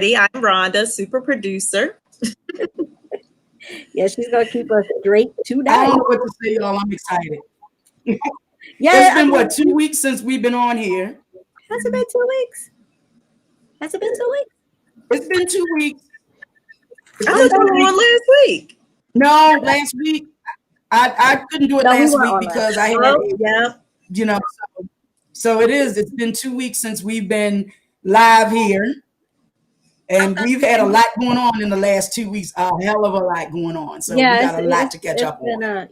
I'm Rhonda, super producer. Yeah, she's gonna keep us straight tonight. I don't know what to say, y'all. I'm excited. Yeah, it's been 2 weeks since we've been on here. Has it been 2 weeks? Has it been 2 weeks? It's been 2 weeks. I was on last week. No, last week. I couldn't do it last week because I had, so it is. It's been 2 weeks since we've been live here. And we've had a lot going on in the last 2 weeks, a hell of a lot going on. So we got a lot to catch up on. And I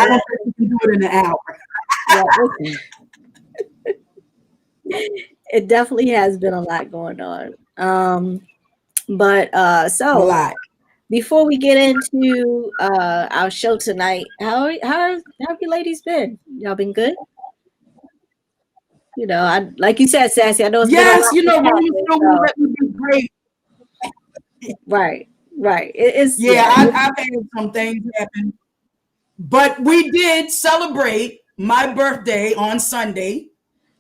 don't think we can do it in an hour. It definitely has been a lot going on. So a lot. Before we get into our show tonight, how have you ladies been? Y'all been good? I like you said, Sassy. I know it's been let me be great. Right. It is. I've had some things happen, but we did celebrate my birthday on Sunday.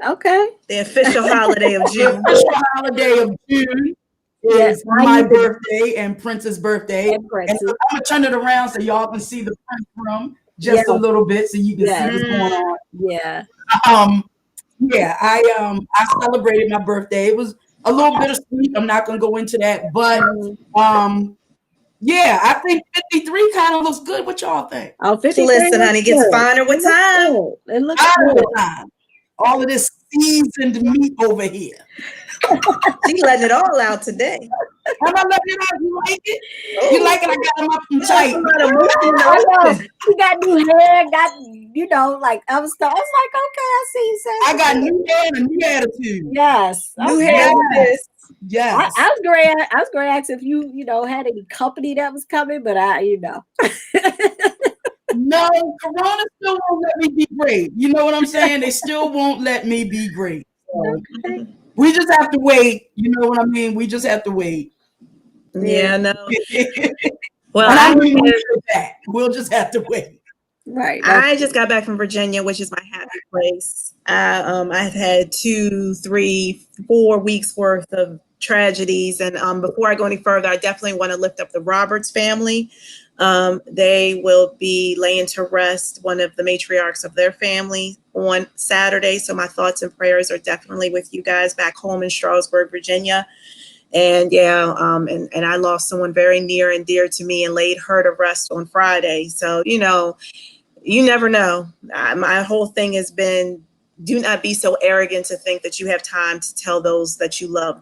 Okay. The official holiday of June. The official holiday of June is my birthday and Prince's birthday. And I'm gonna turn it around so y'all can see the Prince room just a little bit, so you can see what's going on. I celebrated my birthday. It was a little bittersweet. I'm not gonna go into that, but I think 53 kind of looks good. What y'all think? Oh, 53. Listen, honey, gets finer with time. It looks good with time. All of this seasoned meat over here. She letting it all out today. Am I letting it out? You like it? You like it? I got them up and tight. You got new hair, I was like, okay, I see you. I got new hair and a new attitude. Yes. New hair. Yes. I was going to ask if you had any company that was coming, but No, Corona still won't let me be great. You know what I'm saying? They still won't let me be great. So we just have to wait. You know what I mean? We just have to wait. Yeah, no. Well, we'll just have to wait. Right. I just got back from Virginia, which is my happy place. I've had 2, 3, 4 weeks worth of tragedies. And before I go any further, I definitely want to lift up the Roberts family. They will be laying to rest one of the matriarchs of their family on Saturday. So my thoughts and prayers are definitely with you guys back home in Stroudsburg, Virginia. And and I lost someone very near and dear to me and laid her to rest on Friday. So, you never know. My whole thing has been, do not be so arrogant to think that you have time to tell those that you love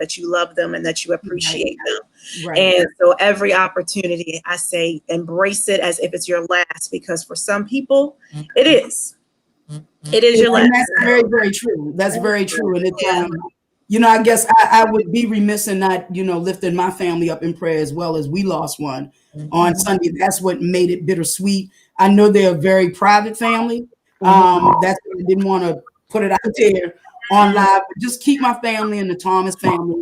them and that you appreciate them. Right. And so every opportunity, I say, embrace it as if it's your last, because for some people, it is. It is your last. That's very, very true. That's very true. And it's, I guess I would be remiss in not, lifting my family up in prayer as well, as we lost one on Sunday. That's what made it bittersweet. I know they're a very private family. That's why I didn't want to put it out there on live, but just keep my family and the Thomas family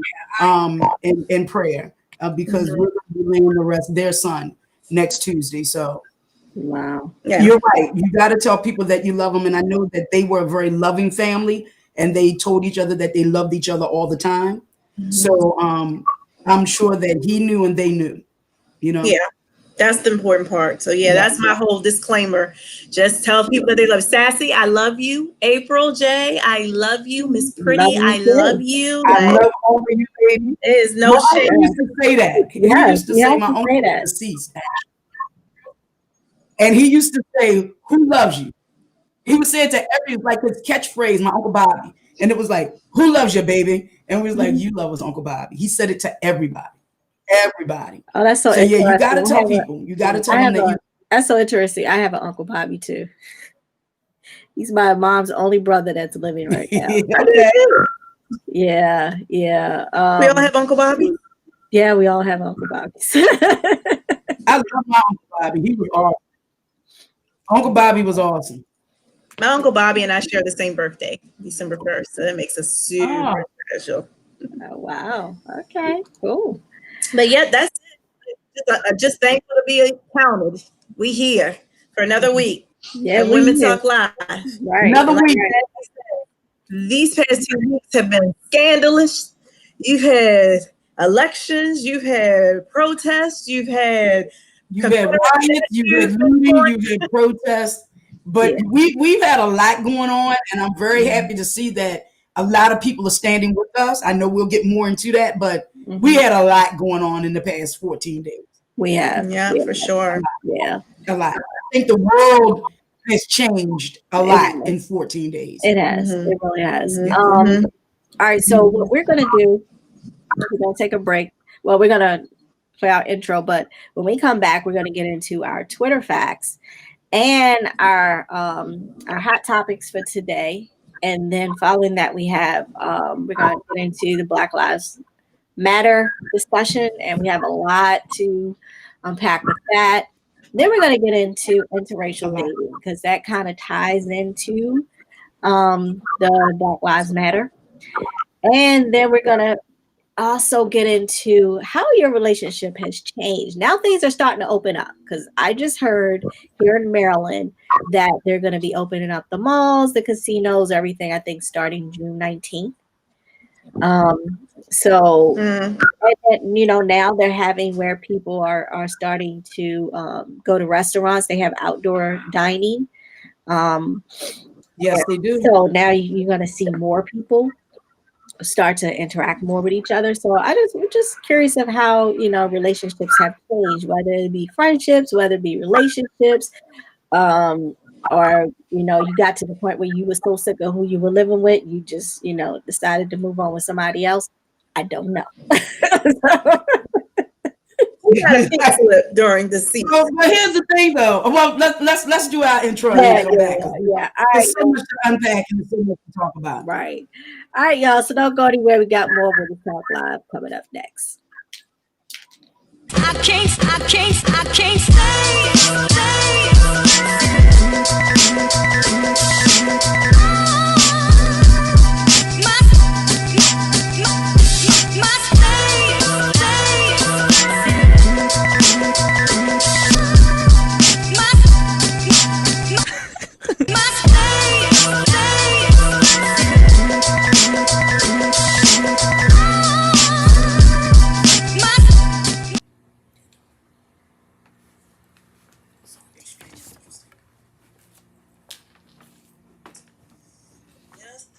in prayer because we're going to be laying the rest their son next Tuesday. So wow, you're right. You got to tell people that you love them, and I know that they were a very loving family, and they told each other that they loved each other all the time. So I'm sure that he knew and they knew. Yeah. That's the important part. So that's my whole disclaimer. Just tell people that they love. Sassy, I love you. April J, I love you. Miss Pretty, I love you. I love all of you, baby. There's no shame. He used to say that. He used to say, my uncle was deceased. And he used to say, who loves you? He would say it to like his catchphrase, my Uncle Bobby. And it was like, who loves you, baby? And we was like, you love us, Uncle Bobby. He said it to everybody. Everybody. Oh, that's so interesting. You got to tell people. You got to tell them that That's so interesting. I have an Uncle Bobby too. He's my mom's only brother that's living right now. Yeah. We all have Uncle Bobby? Yeah, we all have Uncle Bobbies. I love my Uncle Bobby. He was awesome. Uncle Bobby was awesome. My Uncle Bobby and I share the same birthday, December 1st. So that makes us super special. Oh, wow. Okay, cool. But that's it. Just thankful to be counted. We here for another week. Yeah, Women Talk Live. Right. Another week. These past 2 weeks have been scandalous. You've had elections, you've had protests, you've had riots, you've had looting, you've had protests. But we've had a lot going on, and I'm very happy to see that a lot of people are standing with us. I know we'll get more into that, but we had a lot going on in the past 14 days. We have. Yeah, for sure. Yeah. A lot. I think the world has changed a lot in 14 days. It has. It really has. All right. So what we're going to do, we're going to take a break. Well, we're going to play our intro, but when we come back, we're going to get into our Twitter facts and our hot topics for today. And then following that, we have, we're going to get into the Black Lives Matter discussion, and we have a lot to unpack with that. Then we're going to get into interracial dating, because that kind of ties into the Black Lives Matter. And then we're going to also get into how your relationship has changed. Now things are starting to open up, because I just heard here in Maryland that they're going to be opening up the malls, the casinos, everything, I think starting June 19th. So, and, now they're having where people are starting to go to restaurants. They have outdoor dining. Yes, they do. So now you're going to see more people start to interact more with each other. So I'm just curious of how, relationships have changed, whether it be friendships, whether it be relationships, or, you got to the point where you were so sick of who you were living with, you just, decided to move on with somebody else. I don't know. We got a pink slip during the season. But here's the thing, though. Well, let's do our intro. Yeah. All right. There's so much to unpack and so much to talk about. Right. All right, y'all. So don't go anywhere. We got more with the Talk Live coming up next. I can't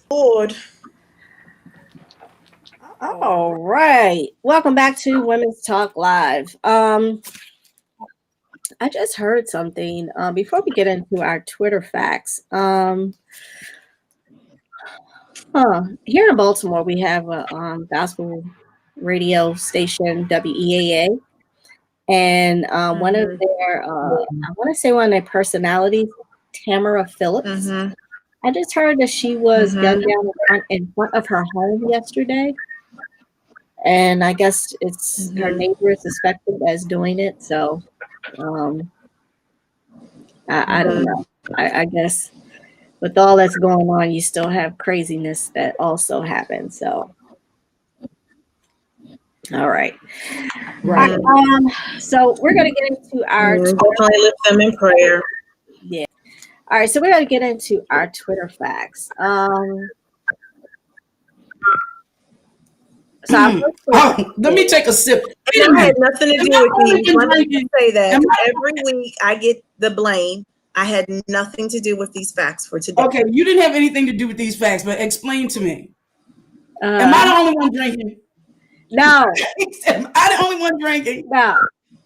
Lord. All right. Welcome back to Women's Talk Live. I just heard something before we get into our Twitter facts. Here in Baltimore, we have a gospel radio station, WEAA, and one of their, I want to say one of their personalities, Tamara Phillips. I just heard that she was gunned down in front of her home yesterday. And I guess it's her neighbor is suspected as doing it. So I don't know. I guess with all that's going on, you still have craziness that also happens. So all right. Right. So we're gonna get into our definitely lift them in prayer. Yeah. All right, so we're going to get into our Twitter facts. Let me take a sip. It had nothing to do with these. Let me say that every week I get the blame. I had nothing to do with these facts for today. Okay, you didn't have anything to do with these facts, but explain to me. Am I the only one drinking? No. Am I the only one drinking? No.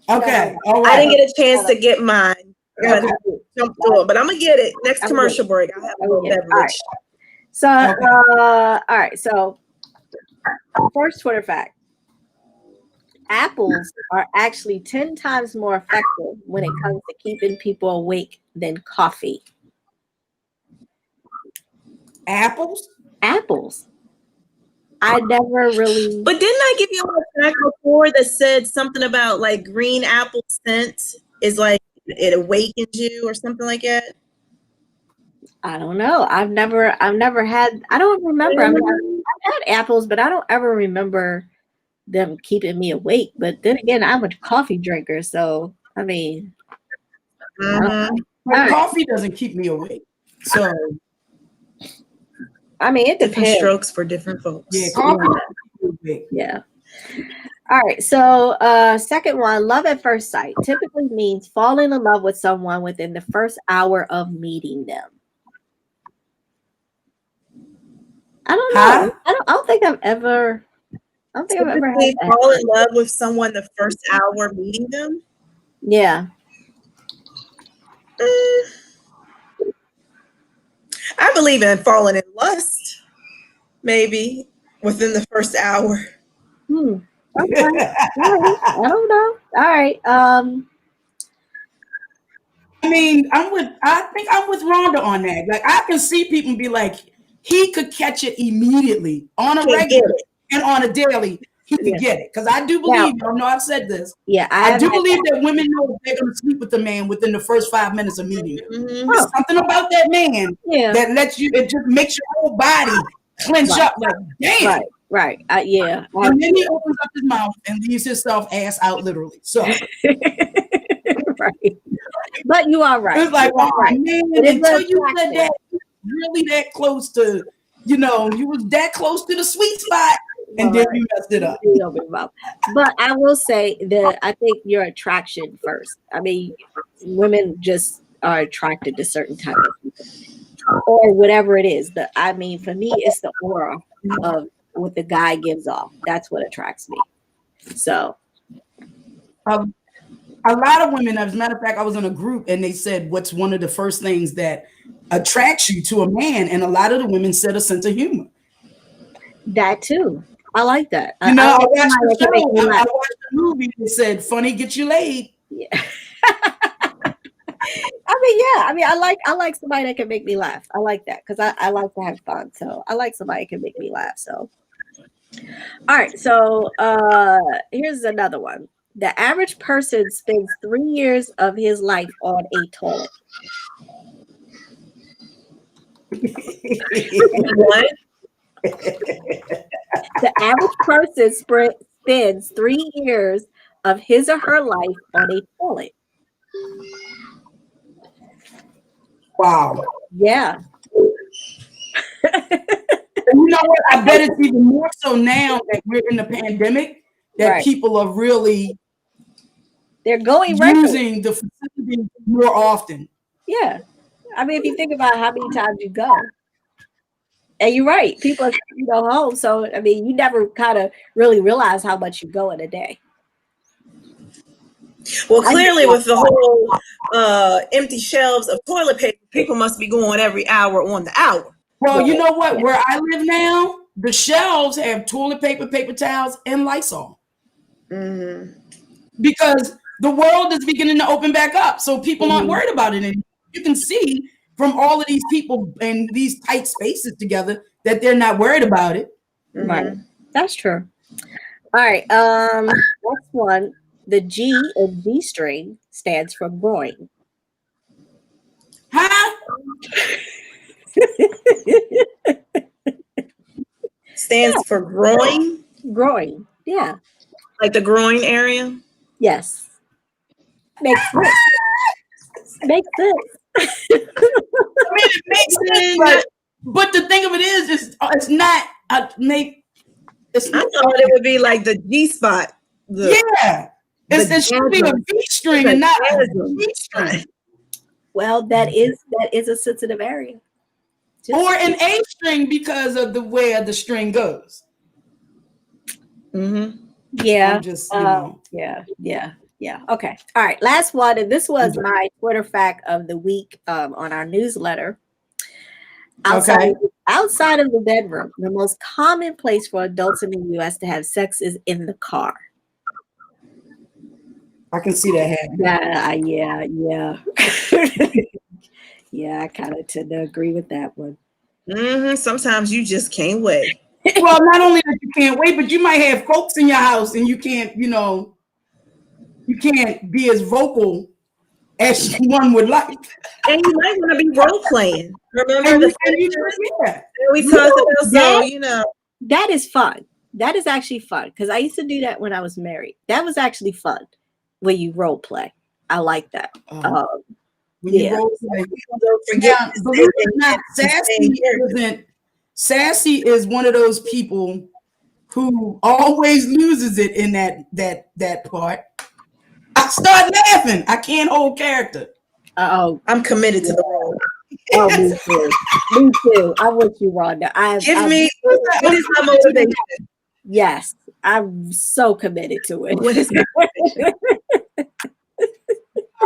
Okay, no. all right. I didn't get a chance to get mine. Okay. Jump through it, but I'm gonna get it next commercial break. I'll have a little beverage. All right. So, all right. So, first Twitter fact: apples are actually 10 times more effective when it comes to keeping people awake than coffee. Apples? Apples. I never really. But didn't I give you a fact before that said something about like green apple scent is like it awakens you or something like that? I don't know. I've never had. I don't remember. I mean, I've had apples, but I don't ever remember them keeping me awake. But then again, I'm a coffee drinker, so I mean, Coffee doesn't keep me awake. So I mean, it different depends. strokes for different folks. Yeah, coffee. Yeah. All right. So, second one, love at first sight typically means falling in love with someone within the first hour of meeting them. I don't know. I don't think I've ever had that. Fall in love with someone the first hour meeting them. Yeah. I believe in falling in lust, maybe within the first hour. Okay. All right. I don't know. All right. I think I'm with Rhonda on that. Like, I can see people be like, he could catch it immediately on a regular and on a daily. He could get it. Because I do believe, y'all know I've said this. Yeah, I do believe that women know they're going to sleep with the man within the first 5 minutes of meeting him. Mm-hmm. There's something about that man that lets you, it just makes your whole body clench up like, damn. Right. Yeah. And then he opens up his mouth and leaves himself ass out literally. So. Right. But you are right. It's like, oh man, until you said that, really that close to, you was that close to the sweet spot, and then you messed it up. But I will say that I think your attraction first. I mean, women just are attracted to certain type of people, or whatever it is. For me, it's the aura of what the guy gives off. That's what attracts me. So. A lot of women, as a matter of fact, I was in a group and they said, what's one of the first things that attracts you to a man? And a lot of the women said a sense of humor. That too. I like that. I watched the movie that said, funny, get you laid. Yeah. I like somebody that can make me laugh. I like that because I like to have fun. So I like somebody that can make me laugh. So, all right. So here's another one. The average person spends 3 years of his life on a toilet. What? The average person spends 3 years of his or her life on a toilet. Wow. Yeah. You know what? I bet it's even more so now that we're in the pandemic that people are really they're going using the facility more often. Yeah. I mean, if you think about how many times you go. And you're right. People are home. So, I mean, you never kind of really realize how much you go in a day. Well, clearly with the whole empty shelves of toilet paper, people must be going every hour on the hour. Well, you know what? Where I live now, the shelves have toilet paper, paper towels, and Lysol. Mm-hmm. Because the world is beginning to open back up. So people aren't worried about it anymore. You can see from all of these people in these tight spaces together that they're not worried about it. Right. That's true. All right. Next one. The G in G string stands for groin. Huh? Stands for groin? Groin. Yeah. Like the groin area? Yes. Makes sense. Makes sense. I mean, it makes sense, but the thing of it is it's not I thought it would be like the G spot. It should be a V string and not a G string. Well, that is a sensitive area. Or an A string because of the way the string goes. Mm-hmm. Yeah. I'm just, Yeah. Okay. All right. Last one. And this was my Twitter fact of the week on our newsletter. Outside of the bedroom, the most common place for adults in the U.S. to have sex is in the car. I can see that happening. Yeah, I kind of tend to agree with that one. Mm-hmm. Sometimes you just can't wait. Well, not only that you can't wait, but you might have folks in your house and you can't, you can't be as vocal as one would like. And you might want to be role playing. Remember we talked about that is fun. That is actually fun because I used to do that when I was married. That was actually fun when you role play. I like that. When you role play. Now, believe it or not, Sassy is one of those people who always loses it in that part, I start laughing. I can't hold character. Oh, I'm committed to the role. oh, me too. Me too. I'm with you, Rhonda. Give me what is my motivation? Yes, I'm so committed to it. What is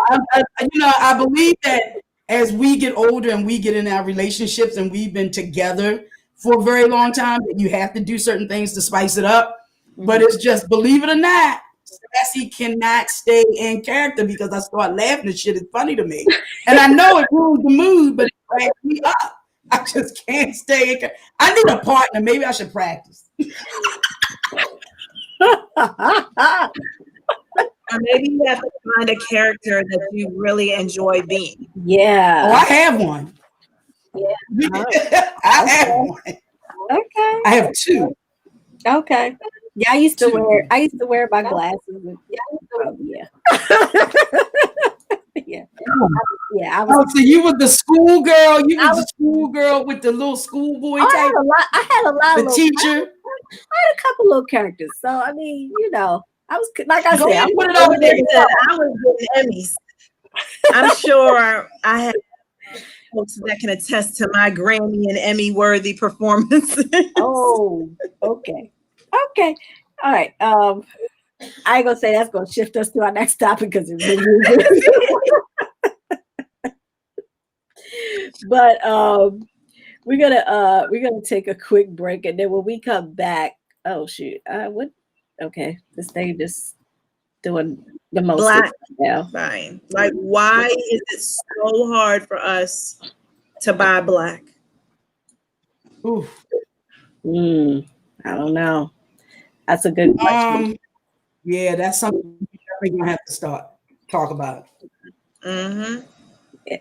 I believe that as we get older and we get in our relationships and we've been together for a very long time, that you have to do certain things to spice it up. But it's just, believe it or not, Sassy cannot stay in character because I start laughing and shit is funny to me. And I know it ruins the mood, but it cracks me up. I just can't stay in character. I need a partner. Maybe I should practice. Or maybe you have to find a character that you really enjoy being. Yeah. Oh, I have one. Yeah. I have one. Okay. I have two. Okay. Yeah, I used to wear my glasses. Yeah. Yeah. Yeah. So you were the schoolgirl. You was the schoolgirl with the little schoolboy type. I had a lot the of teacher. I had a couple little characters. So I mean, I was like I Go said, ahead and put it over there. I was getting Emmys. I'm sure I have folks that can attest to my Grammy and Emmy worthy performances. Oh, okay. Okay. All right. I ain't gonna say that's gonna shift us to our next topic because it's really but we're gonna take a quick break, and then when we come back, oh shoot, what? Okay, this thing just doing the most Black now. Fine. Like, why is it so hard for us to buy black? Oof. I don't know. That's a good question. Yeah, that's something we're definitely gonna have to talk about. Mm-hmm. Yeah.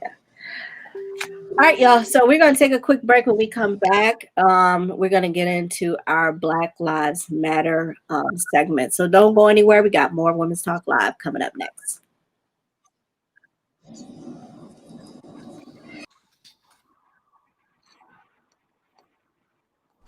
All right, y'all. So we're gonna take a quick break. When we come back, we're gonna get into our Black Lives Matter segment. So don't go anywhere. We got more Women's Talk Live coming up next.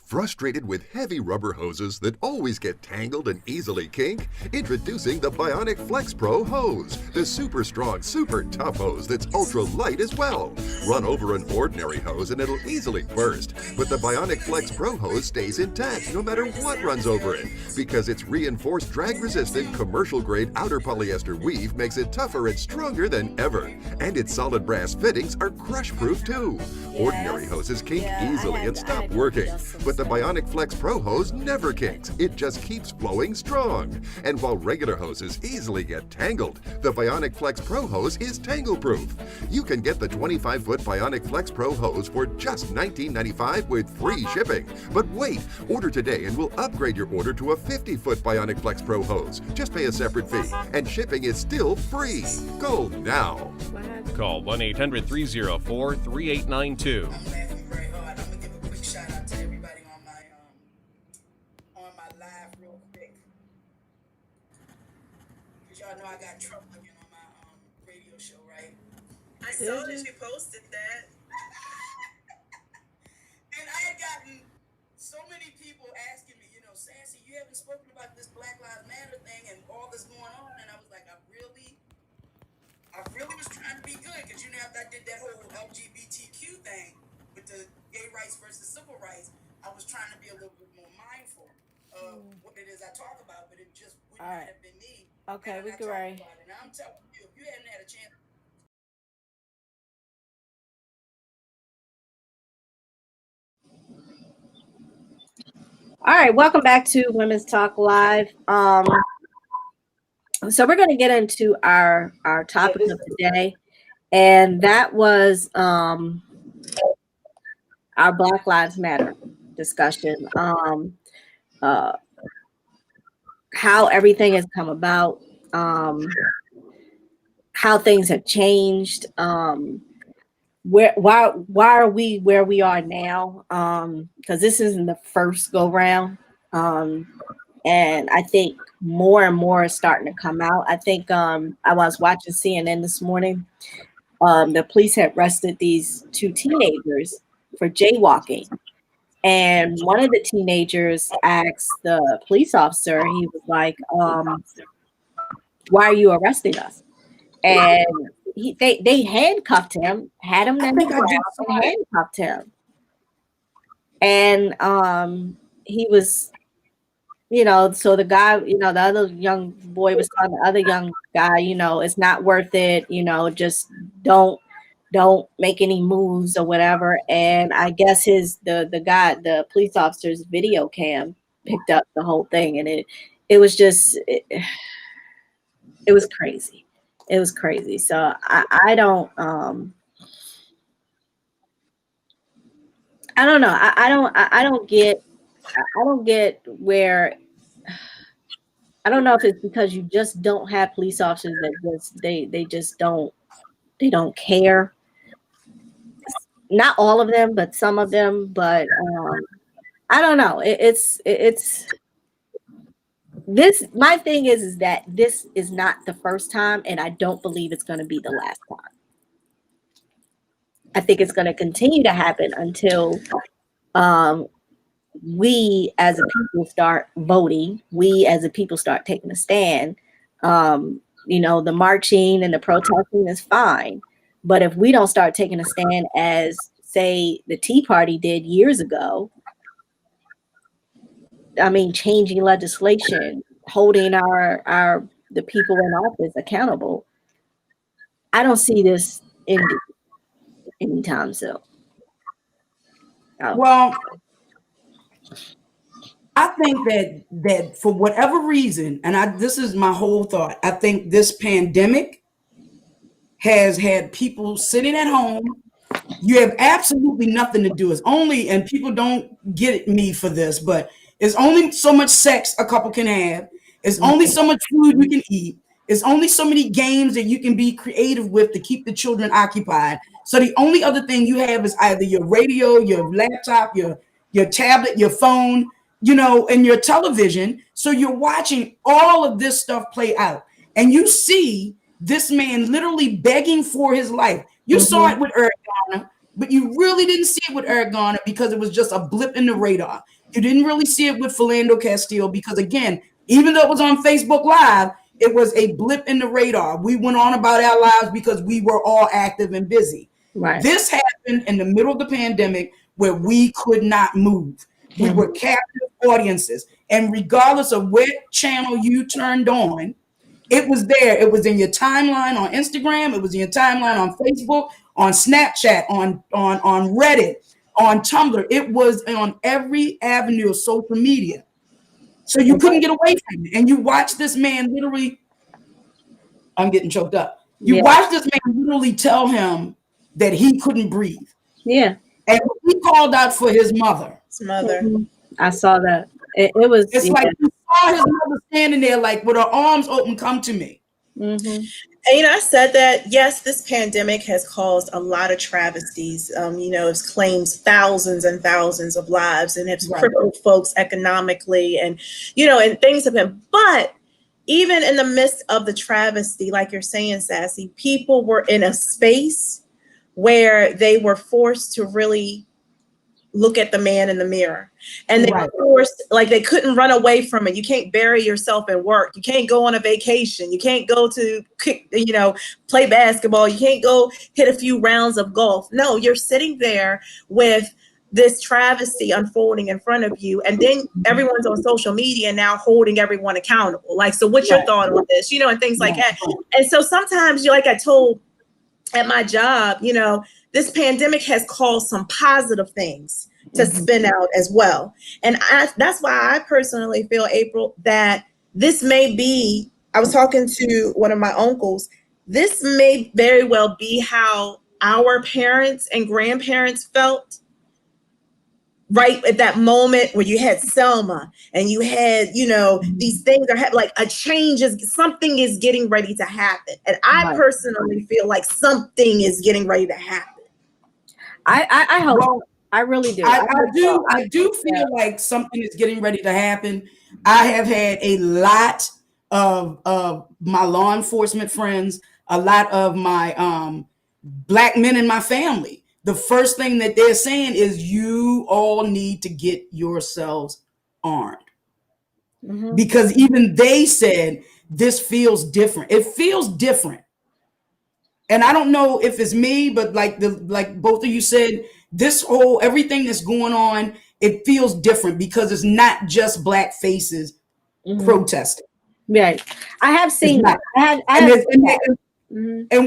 Frustrated with heavy rubber hoses that always get tangled and easily kink? Introducing the Bionic Flex Pro hose, the super strong, super tough hose that's ultra light as well. Run over an ordinary hose and it'll easily burst, but the Bionic Flex Pro hose stays intact no matter what runs over it, because its reinforced drag-resistant commercial-grade outer polyester weave makes it tougher and stronger than ever, and its solid brass fittings are crush-proof too. Ordinary hoses kink easily and stop working, but the Bionic Flex Pro hose never kinks. It just keeps flowing strong. And while regular hoses easily get tangled, the Bionic Flex Pro hose is tangle-proof. You can get the 25-foot Bionic Flex Pro hose for just $19.95 with free shipping. But wait, order today and we'll upgrade your order to a 50-foot Bionic Flex Pro hose. Just pay a separate fee, and shipping is still free. Go now. Call 1-800-304-3892. I got trouble again on my radio show, right? I saw that you posted that. And I had gotten so many people asking me, Sassy, you haven't spoken about this Black Lives Matter thing and all this going on. And I was like, I really was trying to be good, because after I did that whole LGBTQ thing with the gay rights versus civil rights, I was trying to be a little bit more mindful of what it is I talk about, but it just wouldn't have been me. Okay, we can write. And I'm telling you, if you hadn't had a chance. All right, welcome back to Women's Talk Live. So we're going to get into our topic of the day, and that was our Black Lives Matter discussion. How everything has come about, how things have changed, why are we where we are now? Because this isn't the first go round, and I think more and more is starting to come out. I think I was watching CNN this morning. The police had arrested these two teenagers for jaywalking, And one of the teenagers asked the police officer, he was like, why are you arresting us? And they handcuffed him, had him in the ground and handcuffed him. And he was, so the guy, the other young boy was telling the other young guy, it's not worth it, just don't make any moves or whatever. And I guess the police officer's video cam picked up the whole thing, and it was just it was crazy. It was crazy. So I don't know. I don't get where. I don't know if it's because you just don't have police officers that they just don't care. Not all of them, but some of them. But I don't know. It's this. My thing is that this is not the first time, and I don't believe it's going to be the last time. I think it's going to continue to happen until we as a people start voting. We as a people start taking a stand. The marching and the protesting is fine. But if we don't start taking a stand as, say, the Tea Party did years ago, changing legislation, holding the people in office accountable, I don't see this ending anytime soon. Well, I think that for whatever reason, and this is my whole thought, I think this pandemic has had people sitting at home. You have absolutely nothing to do. And people don't get me for this, but it's only so much sex a couple can have. It's only so much food you can eat. It's only so many games that you can be creative with to keep the children occupied. So the only other thing you have is either your radio, your laptop, your tablet, your phone, and your television. So you're watching all of this stuff play out. And you see this man literally begging for his life. You saw it with Eric Garner, but you really didn't see it with Eric Garner because it was just a blip in the radar. You didn't really see it with Philando Castile because, again, even though it was on Facebook Live, it was a blip in the radar. We went on about our lives because we were all active and busy. Right. This happened in the middle of the pandemic where we could not move. We were captive audiences. And regardless of what channel you turned on, it was there. It was in your timeline on Instagram. It was in your timeline on Facebook, on Snapchat, on Reddit, on Tumblr. It was on every avenue of social media. So you couldn't get away from it. And you watch this man literally, I'm getting choked up. You watch this man literally tell him that he couldn't breathe. Yeah. And he called out for his mother. His mother. I saw that. It was. It's like you saw his mother standing there, like with her arms open, come to me. And I said that, yes, this pandemic has caused a lot of travesties. It's claimed thousands and thousands of lives and it's crippled folks economically and things have been, but even in the midst of the travesty, like you're saying, Sassy, people were in a space where they were forced to really look at the man in the mirror. And they were forced, like they couldn't run away from it. You can't bury yourself in work. You can't go on a vacation. You can't go to, play basketball. You can't go hit a few rounds of golf. No, you're sitting there with this travesty unfolding in front of you. And then everyone's on social media now holding everyone accountable. Like, so what's your thought on this? And things like that. And so sometimes, like I told at my job, this pandemic has caused some positive things to spin out as well. And that's why I personally feel, April, that this may be, I was talking to one of my uncles, this may very well be how our parents and grandparents felt right at that moment where you had Selma and you had, these things are like a change something is getting ready to happen. And I personally feel like something is getting ready to happen. I hope. Well, I really do. I do feel like something is getting ready to happen. I have had a lot of my law enforcement friends, a lot of my Black men in my family the first thing that they're saying is you all need to get yourselves armed. Because even they said this feels different. It feels different. And I don't know if it's me, but like both of you said, this whole everything that's going on, it feels different because it's not just black faces protesting. Right. I have seen that. And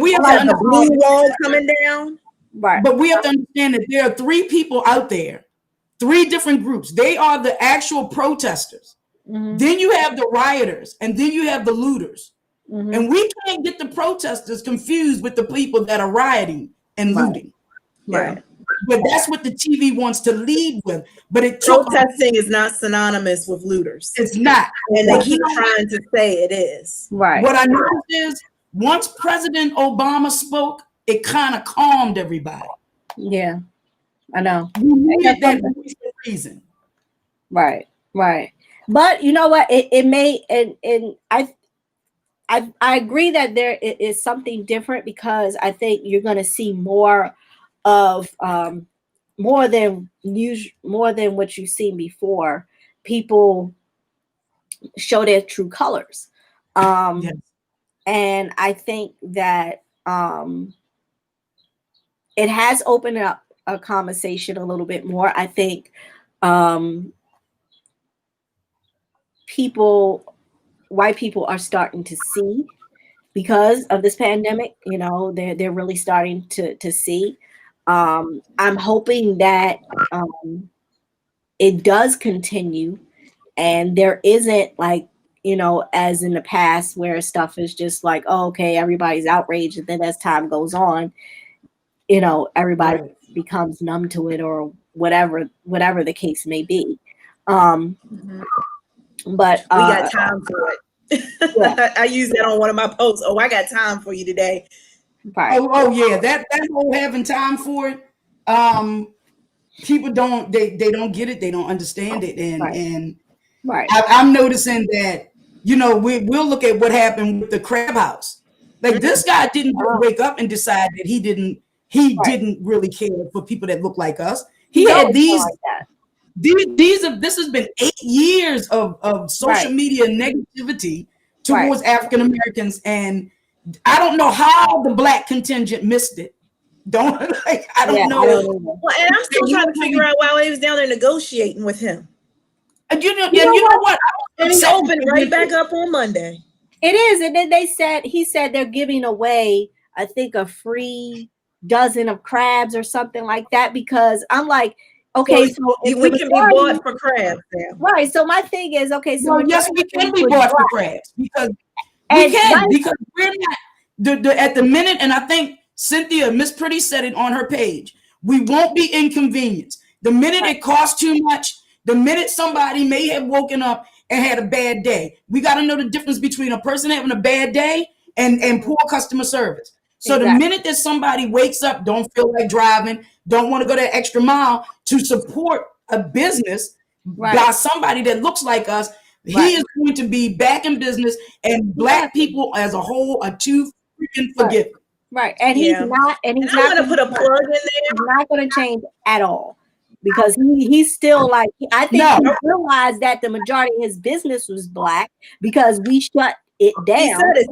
we have to the blue wall coming down. Right. But we have to understand that there are 3 people out there, 3 different groups. They are the actual protesters. Then you have the rioters, and then you have the looters. And we can't get the protesters confused with the people that are rioting and looting. Right. But that's what the TV wants to lead with. But protesting is not synonymous with looters. It's not. And they keep trying to say it is. Right. What I noticed is once President Obama spoke, it kind of calmed everybody. Yeah, I know. We needed that voice for a reason. Right. But you know what? It may, and I agree that there is something different because I think you're going to see more of more than what you've seen before. People show their true colors, Yes. and I think that it has opened up a conversation a little bit more. I think white people are starting to see because of this pandemic. You know, they're really starting to see. I'm hoping that it does continue and there isn't like, you know, as in the past where stuff is just like, oh, okay, everybody's outraged. And then as time goes on, you know, everybody becomes numb to it or whatever the case may be. But we got time for it. Yeah. I use that on one of my posts. Oh, I got time for you today. Right. Oh yeah, that whole having time for it. People don't don't get it. They don't understand it, and I'm noticing that, you know, we'll look at what happened with the Crab House. Like this guy didn't wake up and decide that he didn't really care for people that look like us. He had this has been 8 years of social media negativity towards African Americans, and I don't know how the black contingent missed it. I don't know. Well, and I'm still trying to figure out why he was down there negotiating with him. And you know what? And he opened right back up on Monday. It is, and then he said they're giving away, I think, a free dozen of crabs or something like that. Because I'm like, okay, so we can be bought for crabs now. Right. So my thing is, okay, so yes, we can be bought for crabs because because we're not at the minute, and I think Cynthia, Miss Pretty said it on her page. We won't be inconvenienced. The minute it costs too much, the minute somebody may have woken up and had a bad day, we got to know the difference between a person having a bad day and poor customer service. So the minute that somebody wakes up, don't feel like driving, don't want to go that extra mile to support a business by somebody that looks like us, he is going to be back in business, and black people as a whole are too freaking forgiving. Right. And he's not going to put a plug in there. He's not going to change at all. Because he's still like, I think he realized that the majority of his business was black because we shut it down. He said it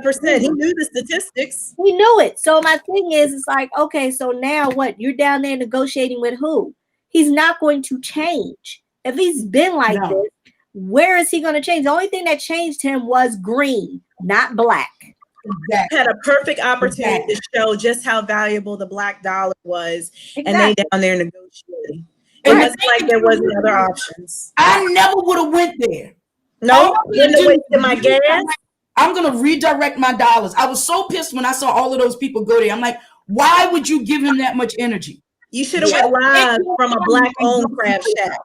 75%. He knew the statistics. He knew it. So my thing is, it's like, okay, so now what? You're down there negotiating with who? He's not going to change. If he's been like this, where is he going to change? The only thing that changed him was green, not black. Exactly. Had a perfect opportunity to show just how valuable the black dollar was, and they down there negotiating. It wasn't like there wasn't other options. I never would have went there. No, wouldn't have wasted my gas. I'm gonna redirect my dollars. I was so pissed when I saw all of those people go there. I'm like, why would you give him that much energy? You should have went live from a black-owned crab shack.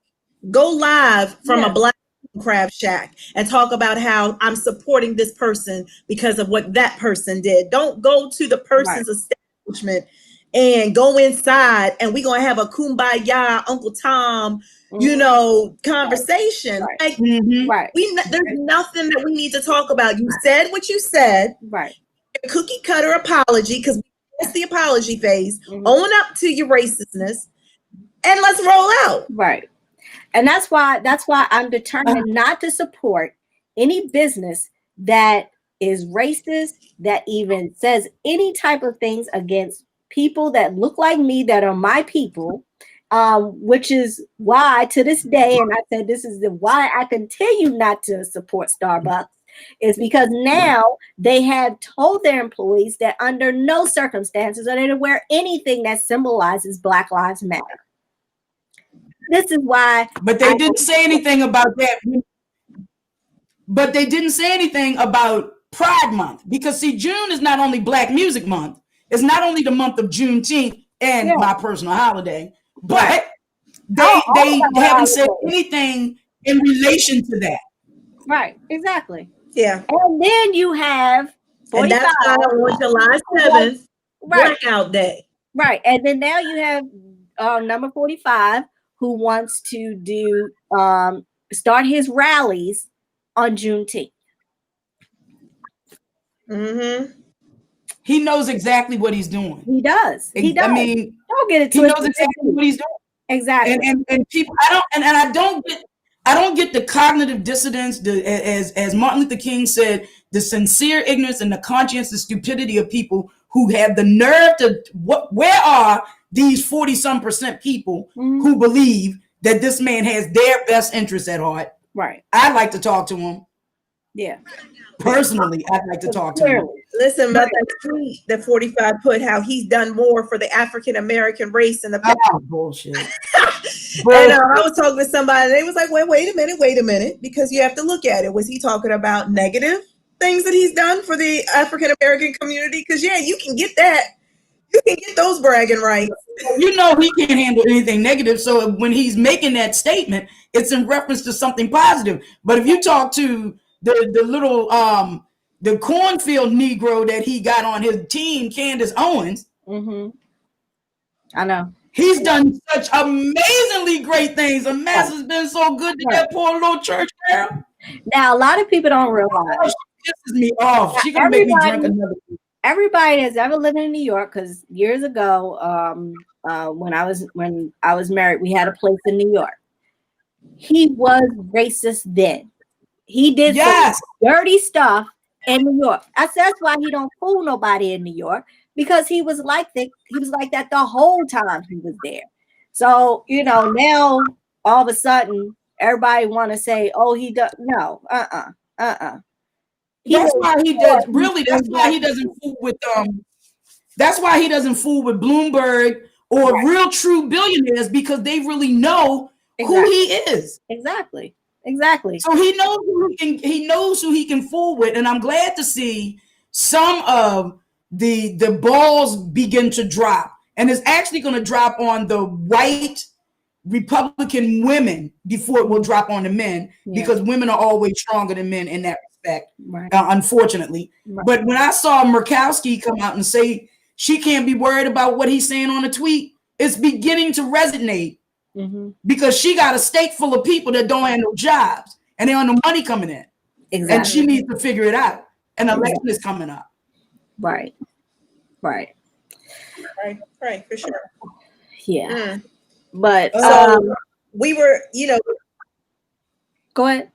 Go live from a black crab shack and talk about how I'm supporting this person because of what that person did. Don't go to the person's establishment and go inside and we're gonna have a kumbaya Uncle Tom conversation. Like there's nothing that we need to talk about. You said what you said. Right. A cookie cutter apology, because we It's the apology phase. Own up to your racistness, and let's roll out. Right. And that's why I'm determined not to support any business that is racist, that even says any type of things against people that look like me, that are my people, which is why to this day, and I said this is why I continue not to support Starbucks, is because now they have told their employees that under no circumstances are they to wear anything that symbolizes Black Lives Matter. This is why. But they didn't say anything about that. But they didn't say anything about Pride Month, because see, June is not only Black Music Month, it's not only the month of Juneteenth and my personal holiday, but they haven't said anything in relation to that. Right, exactly. Yeah. And then you have 45. And that's why on July 7th, Blackout Day. Right. And then now you have number 45 who wants to do start his rallies on Juneteenth. Mm-hmm. He knows exactly what he's doing. He does. He does. I mean, don't get it. He knows exactly what he's doing. Exactly. And people, I don't get the cognitive dissonance. As Martin Luther King said, the sincere ignorance and the conscientious stupidity of people who have the nerve to where are these 40-some% people who believe that this man has their best interests at heart? Right. I'd like to talk to him. Yeah. Personally, I'd like to talk to him. Listen, about that tweet that 45 put, how he's done more for the African American race in the past. Oh, bullshit. And I was talking to somebody, and they was like, wait a minute, because you have to look at it. Was he talking about negative things that he's done for the African American community? Because you can get that. You can get those bragging rights. You know he can't handle anything negative. So when he's making that statement, it's in reference to something positive. But if you talk to the little the cornfield Negro that he got on his team, Candace Owens, I know. He's done such amazingly great things. The mess has been so good to that poor little church girl. Now, a lot of people don't realize. She pisses me off. She's gonna make me drink another. Everybody that's ever lived in New York, because years ago, when I was married, we had a place in New York. He was racist then. He did some dirty stuff in New York. I said that's why he don't fool nobody in New York, because he was like that. He was like that the whole time he was there. So now all of a sudden everybody want to say, "Oh, he does." No, That's why he does. Really, that's why he doesn't fool with That's why he doesn't fool with Bloomberg or real true billionaires, because they really know who he is. Exactly. So he knows who he can fool with, and I'm glad to see some of the balls begin to drop, and it's actually going to drop on the white Republican women before it will drop on the men, because women are always stronger than men in that respect, unfortunately. But when I saw Murkowski come out and say she can't be worried about what he's saying on a tweet, it's beginning to resonate. Because she got a state full of people that don't have no jobs and they have no money coming in. Exactly. And she needs to figure it out. An election is coming up. Right, for sure. Yeah. But we were, go ahead.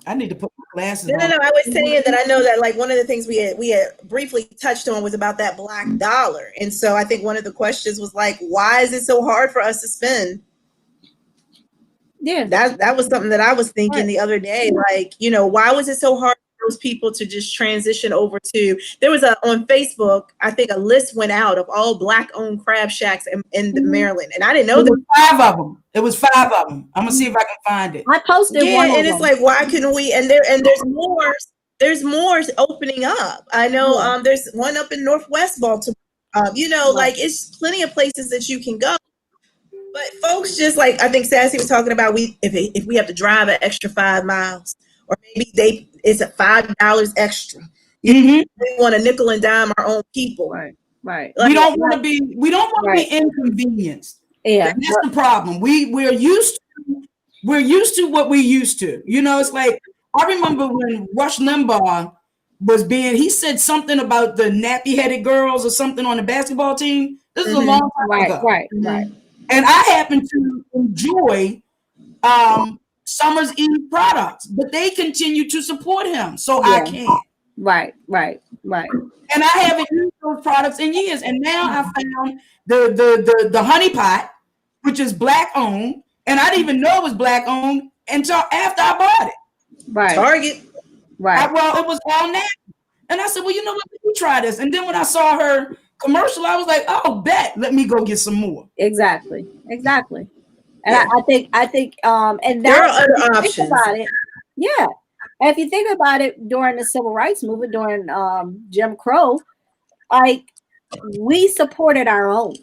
I need to put my glasses on. No. I was saying that I know that, like, one of the things we had briefly touched on was about that black dollar. And so I think one of the questions was like, why is it so hard for us to spend? Yeah. That was something that I was thinking the other day. Like, why was it so hard for those people to just transition over to, there was on Facebook, I think a list went out of all black owned crab shacks in Maryland. And I didn't know that. 5 of them. It was 5 of them. I'm gonna see if I can find it. I posted one. And it's like, why couldn't we? And there's more opening up. I know there's one up in Northwest Baltimore. Like, it's plenty of places that you can go. But folks, just like I think Sassy was talking about, if we have to drive an extra 5 miles, or maybe it's a $5 extra. We want to nickel and dime our own people. Right. Like, we don't want to be inconvenienced. Yeah, that's the problem. We're used to what we used to. It's like, I remember when Rush Limbaugh he said something about the nappy-headed girls or something on the basketball team. This is a long time ago. Right. And I happen to enjoy Summer's Eve products, but they continue to support him, so I can't. Right. And I haven't used those products in years. And now I found the honey pot, which is Black owned, and I didn't even know it was Black owned until after I bought it. Right. Target. Right. It was all natural. And I said, well, you know what? Let me try this. And then when I saw her commercial, I was like, oh, bet. Let me go get some more. Exactly. And I think, and there are other options. About it, yeah. And if you think about it, during the civil rights movement, during Jim Crow, like we supported our own.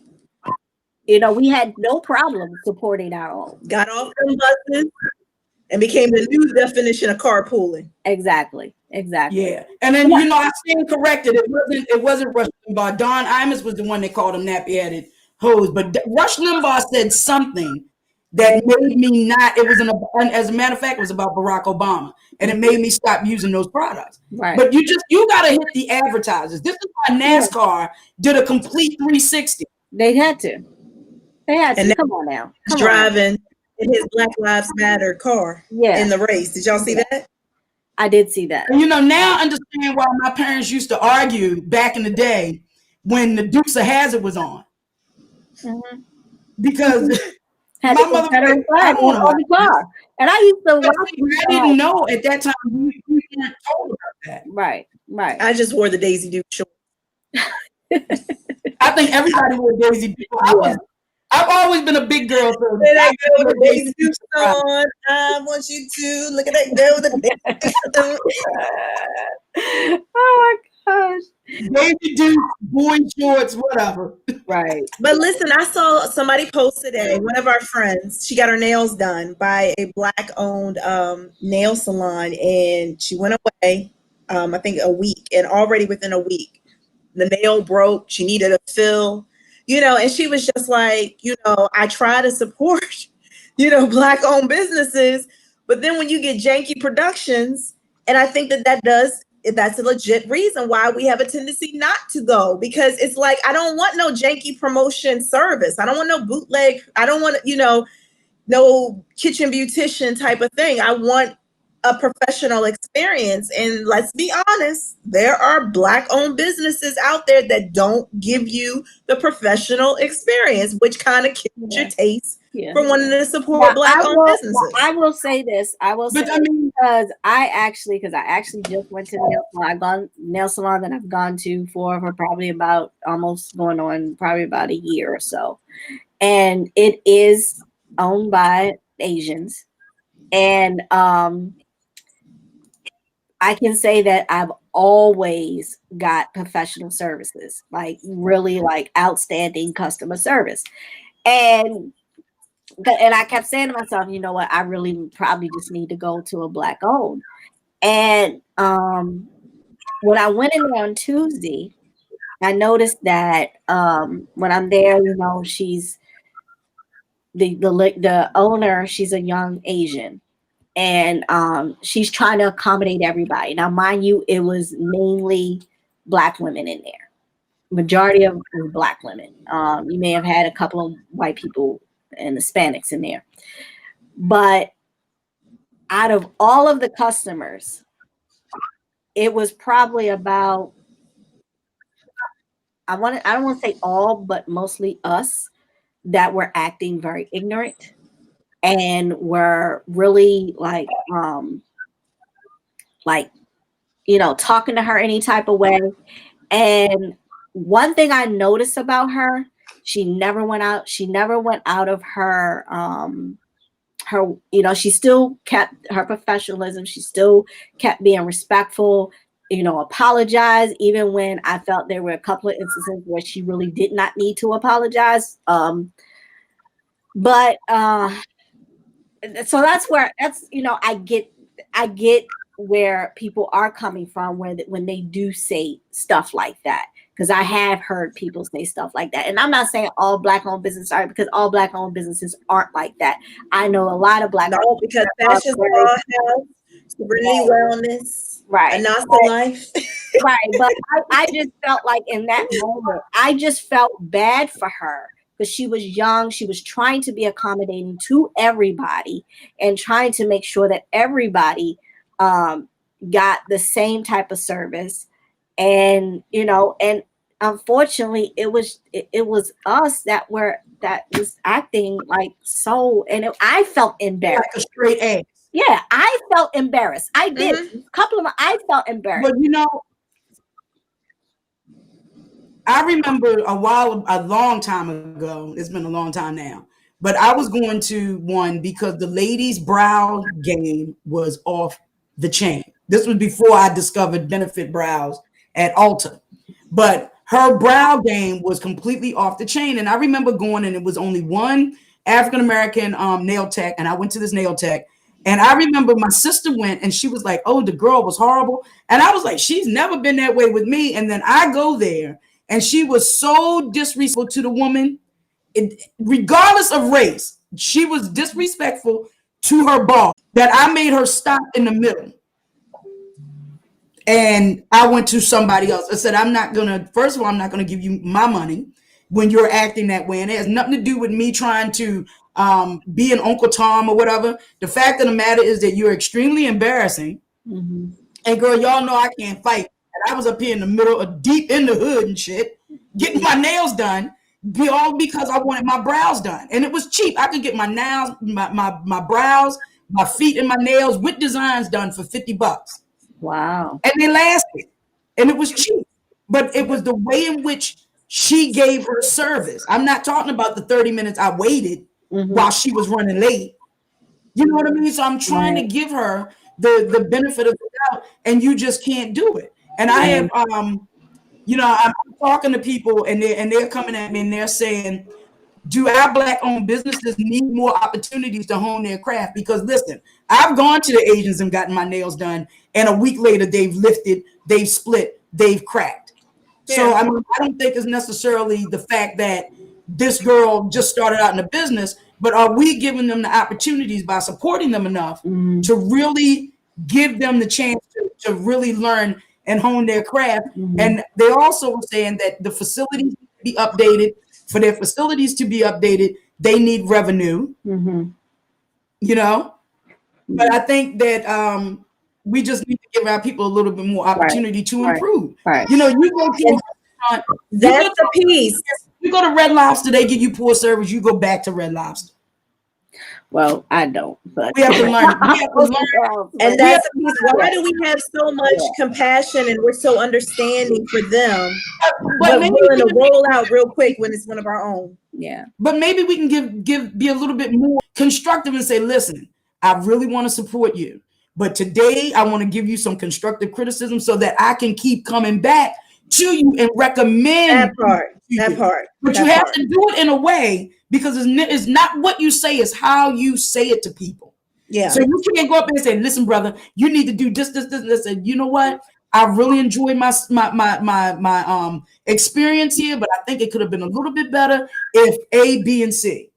You know, we had no problem supporting our own. Got off them buses and became the new definition of carpooling. Exactly. Yeah. And then, you know, I stand corrected. It wasn't Rush Limbaugh. Don Imus was the one that called him nappy-headed hoes. But Rush Limbaugh said something that made me not, as a matter of fact, it was about Barack Obama. And it made me stop using those products. Right. But you got to hit the advertisers. This is why NASCAR did a complete 360. They had to. And come on now. Driving in his Black Lives Matter car in the race. Did y'all see that? I did see that. And, you know, now I understand why my parents used to argue back in the day when the Dukes of Hazzard was on. Mm-hmm. Because my mother flag on the car. And I used to watch. I didn't know at that time we weren't told about that. Right. I just wore the Daisy Duke shorts. I think everybody wore Daisy Duke. I've always been a big girl. So that girl with Daisy Duke on. I want you to look at that girl with the Daisy Duke. Oh my gosh. Daisy Duke, boy shorts, whatever. Right. But listen, I saw somebody post today, one of our friends, she got her nails done by a Black owned nail salon, and she went away, I think a week, and already within a week, the nail broke. She needed a fill. You know, and she was just like, you know, I try to support, you know, Black owned businesses, but then when you get janky productions, and I think that's a legit reason why we have a tendency not to go, because it's like, I don't want no janky promotion service. I don't want no bootleg. I don't want, you know, no kitchen beautician type of thing. I want a professional experience. And let's be honest, there are Black owned businesses out there that don't give you the professional experience, which kind of kills your taste for wanting to support Black owned businesses. I will say this. Because I actually just went to the nail salon that I've gone to for probably about about a year or so. And it is owned by Asians. And I can say that I've always got professional services, like really like outstanding customer service. And I kept saying to myself, you know what, I really probably just need to go to a Black owned. And when I went in there on Tuesday, I noticed that when I'm there, you know, she's the owner, she's a young Asian. And she's trying to accommodate everybody. Now, mind you, it was mainly Black women in there. Majority of Black women. You may have had a couple of white people and Hispanics in there. But out of all of the customers, it was probably about, I don't want to say all, but mostly us that were acting very ignorant. And were really like, you know, talking to her any type of way. And one thing I noticed about her, she never went out of her, you know, she still kept her professionalism. She still kept being respectful, you know, apologize, even when I felt there were a couple of instances where she really did not need to apologize. So that's you know, I get where people are coming from when they do say stuff like that, because I have heard people say stuff like that. And I'm not saying all Black owned businesses are, because all Black owned businesses aren't like that. I know a lot of Black owned because Fashion Law has Serenity Wellness, right, Anasa Life. right. But I just felt like in that moment, I just felt bad for her because she was young. She was trying to be accommodating to everybody and trying to make sure that everybody got the same type of service. And, you know, and unfortunately it was us that was acting like so, and I felt embarrassed. Like a straight ass. Yeah, I felt embarrassed. I did. A couple of them, I felt embarrassed. But you know, I remember a long time ago, it's been a long time now, but I was going to one because the ladies' brow game was off the chain. This was before I discovered Benefit Brows at Ulta. But her brow game was completely off the chain. And I remember going, and it was only one African-American nail tech. And I went to this nail tech. And I remember my sister went and she was like, oh, the girl was horrible. And I was like, she's never been that way with me. And then I go there and she was so disrespectful to the woman, regardless of race. She was disrespectful to her boss that I made her stop in the middle. And I went to somebody else. I said, first of all, I'm not going to give you my money when you're acting that way. And it has nothing to do with me trying to be an Uncle Tom or whatever. The fact of the matter is that you're extremely embarrassing. Mm-hmm. And girl, y'all know I can't fight. And I was up here in the middle of deep in the hood and shit, getting my nails done, all because I wanted my brows done. And it was cheap. I could get my nails, my brows, my feet and my nails with designs done for $50. Wow. And they lasted. And it was cheap. But it was the way in which she gave her service. I'm not talking about the 30 minutes I waited while she was running late. You know what I mean? So I'm trying to give her the benefit of the doubt, and you just can't do it. And I have I'm talking to people and they're coming at me and they're saying, do our Black-owned businesses need more opportunities to hone their craft? Because listen, I've gone to the Asians and gotten my nails done, and a week later they've lifted, they've split, they've cracked. Yeah. So I don't think it's necessarily the fact that this girl just started out in the business, but are we giving them the opportunities by supporting them enough to really give them the chance to really learn and hone their craft? And they also were saying that the facilities need to be updated. For their facilities to be updated, they need revenue, you know? But I think that we just need to give our people a little bit more opportunity to improve. Right. You know, you go to a restaurant. That's the piece. You go to Red Lobster, they give you poor service, you go back to Red Lobster. Well, I don't, but we have to learn. We have to learn. And that's why do we have so much compassion and we're so understanding for them, but willing to roll out real quick when it's one of our own. Yeah. But maybe we can be a little bit more constructive and say, listen, I really want to support you, but today I want to give you some constructive criticism so that I can keep coming back to you and recommend that part. But you have to do it in a way, because it's not what you say, it's how you say it to people. Yeah. So you can't go up and say, listen, brother, you need to do this. And you know what? I really enjoyed my experience here, but I think it could have been a little bit better if A, B, and C.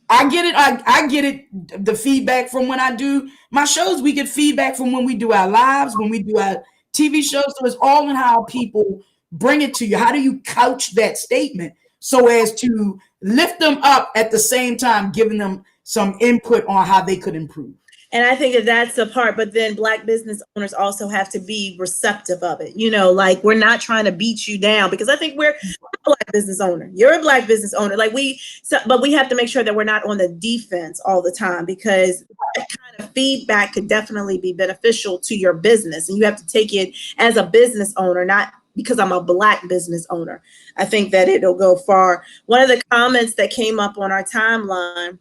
I get it. I get it. The feedback from when I do my shows, we get feedback from when we do our lives, when we do our TV shows. So it's all in how people bring it to you. How do you couch that statement so as to lift them up at the same time, giving them some input on how they could improve? And I think that that's the part, but then Black business owners also have to be receptive of it. You know, like, we're not trying to beat you down, because I think we're a Black business owner. You're a Black business owner. But we have to make sure that we're not on the defense all the time, because that kind of feedback could definitely be beneficial to your business. And you have to take it as a business owner, not because I'm a Black business owner. I think that it'll go far. One of the comments that came up on our timeline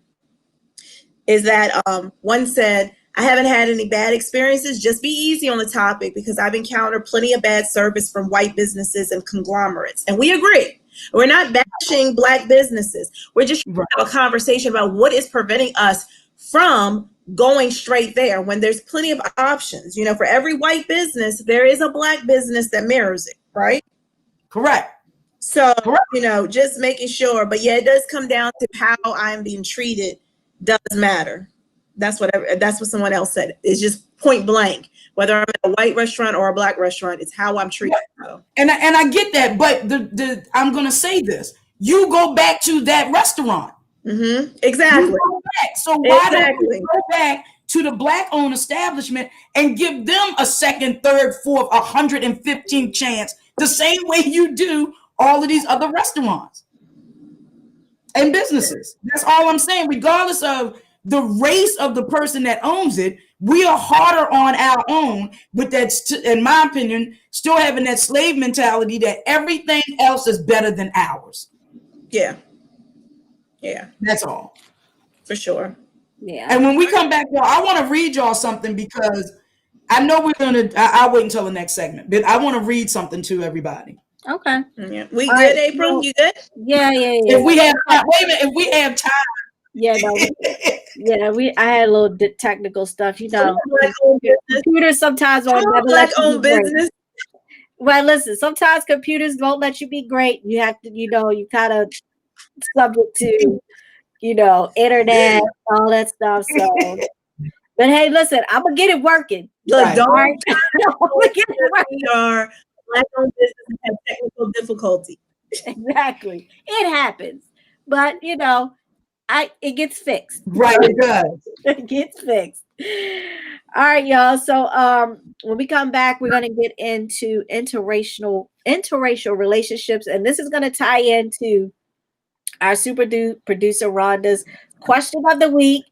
is that one said, I haven't had any bad experiences. Just be easy on the topic, because I've encountered plenty of bad service from white businesses and conglomerates. And we agree. We're not bashing Black businesses. We're just trying to have a conversation about what is preventing us from going straight there when there's plenty of options. You know, for every white business, there is a Black business that mirrors it, right? Correct. So, you know, just making sure. But yeah, it does come down to how I'm being treated does matter. That's what someone else said. It's just point blank. Whether I'm at a white restaurant or a black restaurant, it's how I'm treated. Yeah. And I get that, but I'm gonna say this: you go back to that restaurant. Mm-hmm. Exactly. So why don't you go back to the black-owned establishment and give them a second, third, fourth, 115th chance, the same way you do all of these other restaurants and businesses? That's all I'm saying. Regardless of the race of the person that owns it, we are harder on our own with that, in my opinion, still having that slave mentality that everything else is better than ours. Yeah. That's all. For sure. Yeah. And when we come back, y'all, I want to read y'all something because I know we're going to, I'll wait until the next segment, but I want to read something to everybody. Okay. Yeah. We all good, right, April? You good? Yeah. If we have time, wait a minute, if we have time. Yeah, no, I had a little technical stuff, computers sometimes won't never let you be great. Well, listen, sometimes computers won't let you be great. You have to, you kind of subject to, internet, all that stuff. So, but hey, listen, I'm gonna get it working. Look, right. don't get it working. Black-owned businesses have technical difficulty. Exactly, it happens, but it gets fixed. Right, it does. It gets fixed. All right, y'all. So when we come back, we're gonna get into interracial relationships, and this is gonna tie into our super producer Rhonda's question of the week.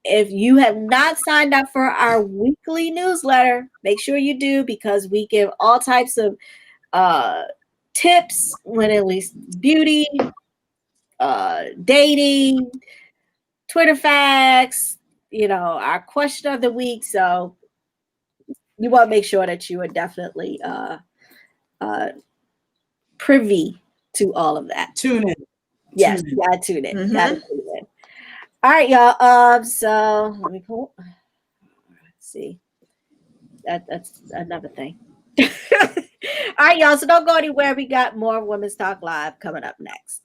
If you have not signed up for our weekly newsletter, make sure you do, because we give all types of tips when it least beauty, dating, Twitter facts, our question of the week. So you want to make sure that you are definitely privy to all of that. Tune in. Yes, you gotta tune in. Mm-hmm. Gotta tune in. All right, y'all. So let me pull. Let's see. That's another thing. All right, y'all. So don't go anywhere. We got more Women's Talk Live coming up next.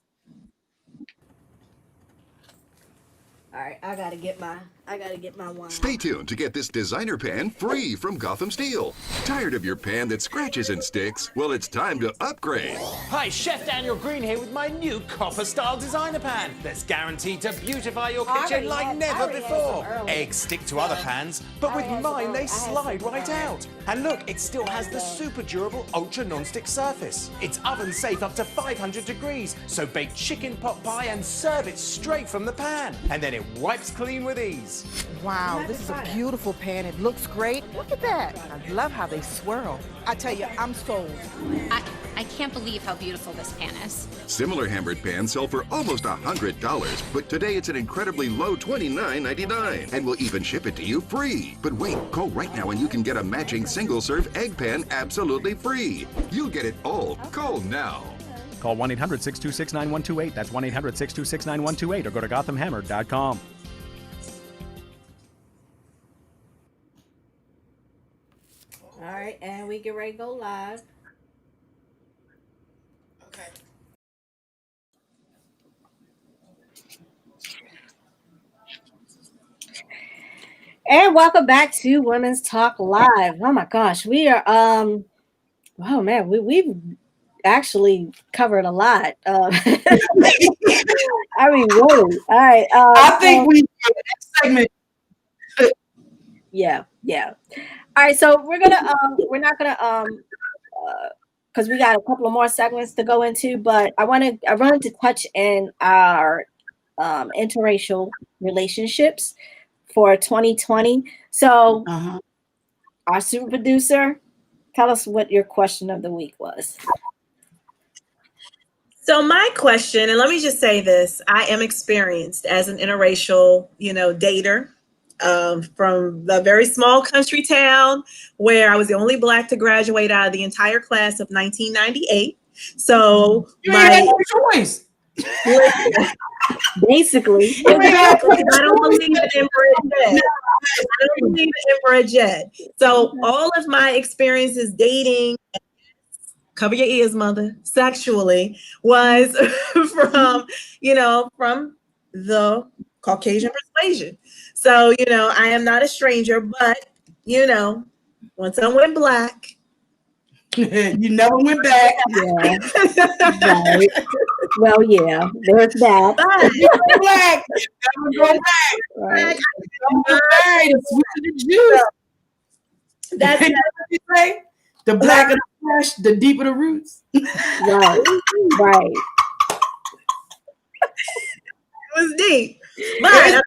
All right, I gotta get my wine. Stay tuned to get this designer pan free from Gotham Steel. Tired of your pan that scratches and sticks? Well, it's time to upgrade. Hi, Chef Daniel Green here with my new copper-style designer pan that's guaranteed to beautify your kitchen like never before. Eggs stick to other pans, but with mine they slide right out. And look, it still has the super durable ultra non-stick surface. It's oven safe up to 500 degrees, so bake chicken pot pie and serve it straight from the pan. And then it wipes clean with ease. Wow, this is a beautiful pan. It looks great. Look at that. I love how they swirl. I tell you, I'm sold. I can't believe how beautiful this pan is. Similar hammered pans sell for almost $100, but today it's an incredibly low $29.99, and we'll even ship it to you free. But wait, call right now and you can get a matching single-serve egg pan absolutely free. You'll get it all. Call now. Call 1-800-626-9128. That's 1-800-626-9128, or go to GothamHammer.com. All right, and we get ready to go live. Okay. And welcome back to Women's Talk Live. Oh my gosh, we are oh man, we've actually covered a lot. I mean, really. All right. I think we segment. Yeah. All right, so we're not gonna because we got a couple of more segments to go into, but I wanted to touch in our interracial relationships for 2020. So our super producer, tell us what your question of the week was. So my question, and let me just say this, I am experienced as an interracial, dater. From the very small country town where I was the only Black to graduate out of the entire class of 1998. So you had no choice. Basically. I don't believe in infrared jet. So all of my experiences dating, cover your ears, mother, sexually, was from the Caucasian persuasion. So, I am not a stranger, but, once I went black. You never went back. Yeah. Right. Well, yeah, there's that. Black. You never go back. Right. The juice. That's what you say. The blacker the flesh, the deeper the roots. Right. Right. It was deep. But I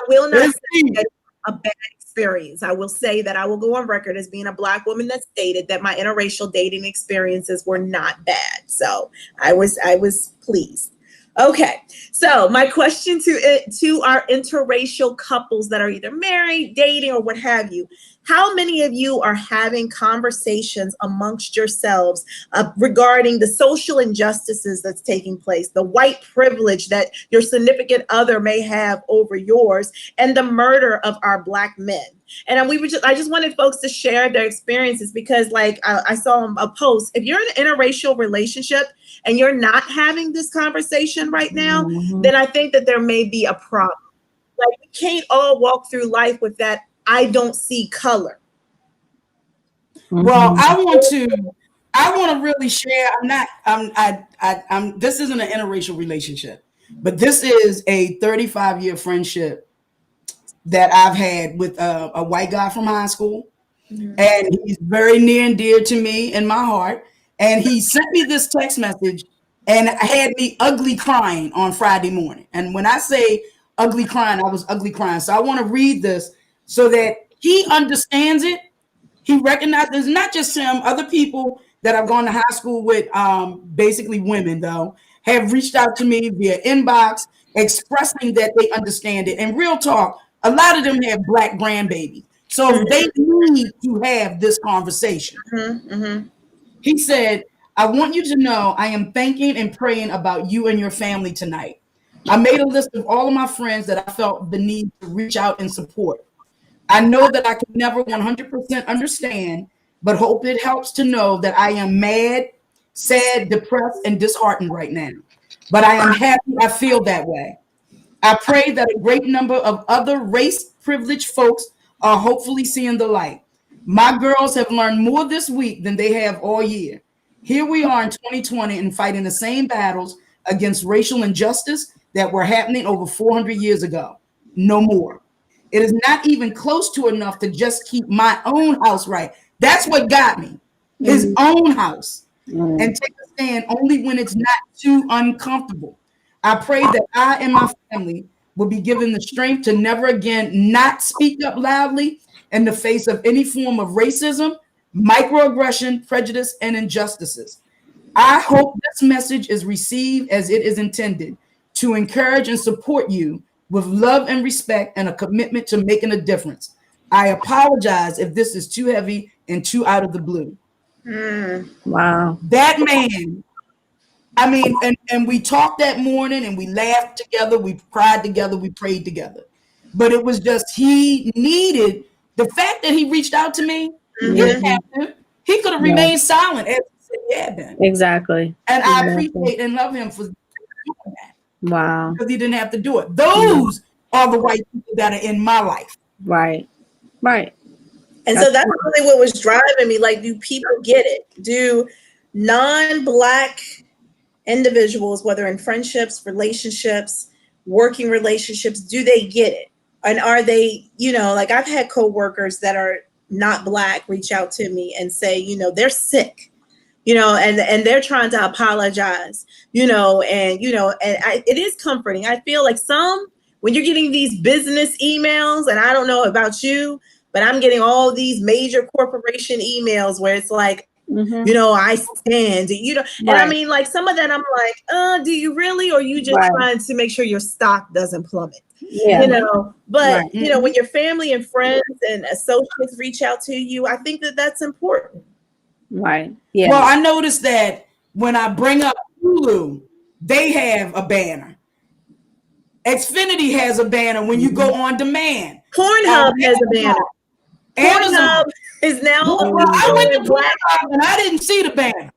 will not say that a bad experience. I will say that I will go on record as being a Black woman that stated that my interracial dating experiences were not bad. So I was pleased. Okay, so my question to our interracial couples that are either married, dating, or what have you, how many of you are having conversations amongst yourselves regarding the social injustices that's taking place, the white privilege that your significant other may have over yours, and the murder of our Black men? And I just wanted folks to share their experiences because, like, I saw a post. If you're in an interracial relationship and you're not having this conversation right now, then I think that there may be a problem. Like, we can't all walk through life with that I don't see color. Well, I want to really share. This isn't an interracial relationship, but this is a 35-year friendship that I've had with a white guy from high school. And he's very near and dear to me in my heart. And he sent me this text message and had me ugly crying on Friday morning. And when I say ugly crying, I was ugly crying. So I want to read this so that he understands it. He recognizes not just him, other people that I've gone to high school with, basically women though, have reached out to me via inbox expressing that they understand it. And real talk, a lot of them have Black grandbabies. So they need to have this conversation. He said, I want you to know I am thinking and praying about you and your family tonight. I made a list of all of my friends that I felt the need to reach out and support. I know that I can never 100% understand, but hope it helps to know that I am mad, sad, depressed, and disheartened right now. But I am happy I feel that way. I pray that a great number of other race-privileged folks are hopefully seeing the light. My girls have learned more this week than they have all year. Here we are in 2020 and fighting the same battles against racial injustice that were happening over 400 years ago. No more. It is not even close to enough to just keep my own house right. That's what got me. His own house. And take a stand only when it's not too uncomfortable. I pray that I and my family will be given the strength to never again not speak up loudly in the face of any form of racism, microaggression, prejudice, and injustices. I hope this message is received as it is intended, to encourage and support you with love and respect and a commitment to making a difference. I apologize if this is too heavy and too out of the blue. Wow. That man, I mean, and we talked that morning and we laughed together, we cried together, we prayed together. But it was just, he needed, the fact that he reached out to me, he didn't have to. He could have remained silent as he said he had been. Exactly. And I appreciate and love him for doing that. Wow. Because he didn't have to do it. Those are the white people that are in my life. Right. Right. And so that's really what was driving me. Like, do people get it? Do non-Black individuals, whether in friendships, relationships, working relationships, do they get it? And are they, like, I've had coworkers that are not Black reach out to me and say, they're sick, and they're trying to apologize, it is comforting. I feel like when you're getting these business emails, and I don't know about you, but I'm getting all these major corporation emails where it's like, I stand, and I mean, like, some of that I'm like, do you really, or you just trying to make sure your stock doesn't plummet? But when your family and friends and associates reach out to you, I think that that's important. Right. Yeah. Well, I noticed that when I bring up Hulu, they have a banner. Xfinity has a banner when you go on demand. Pornhub has a banner. Pornhub is now. I went to Pornhub and I didn't see the banner.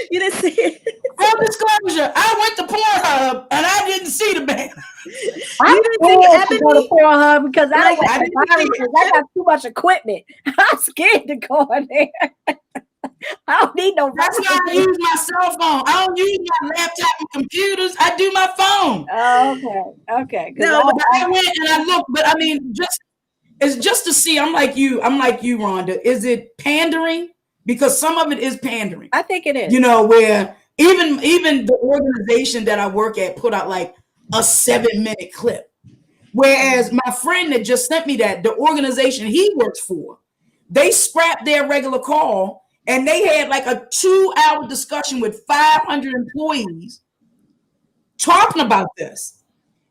You didn't see it. Full disclosure, I went to Pornhub and I didn't see the banner. I'm didn't scared see to go to Pornhub because I don't Like, want I the didn't virus see because I got too much equipment. I'm scared to go in there. I don't need no That's why I use my cell phone. I don't use my laptop and computers. I do my phone. Oh, okay. No, But I went and I looked, but I mean, it's just to see. I'm like you, Rhonda. Is it pandering? Because some of it is pandering. I think it is. You know, where even the organization that I work at put out like a 7-minute clip. Whereas my friend that just sent me that, the organization he works for, they scrapped their regular call and they had like a 2-hour discussion with 500 employees talking about this.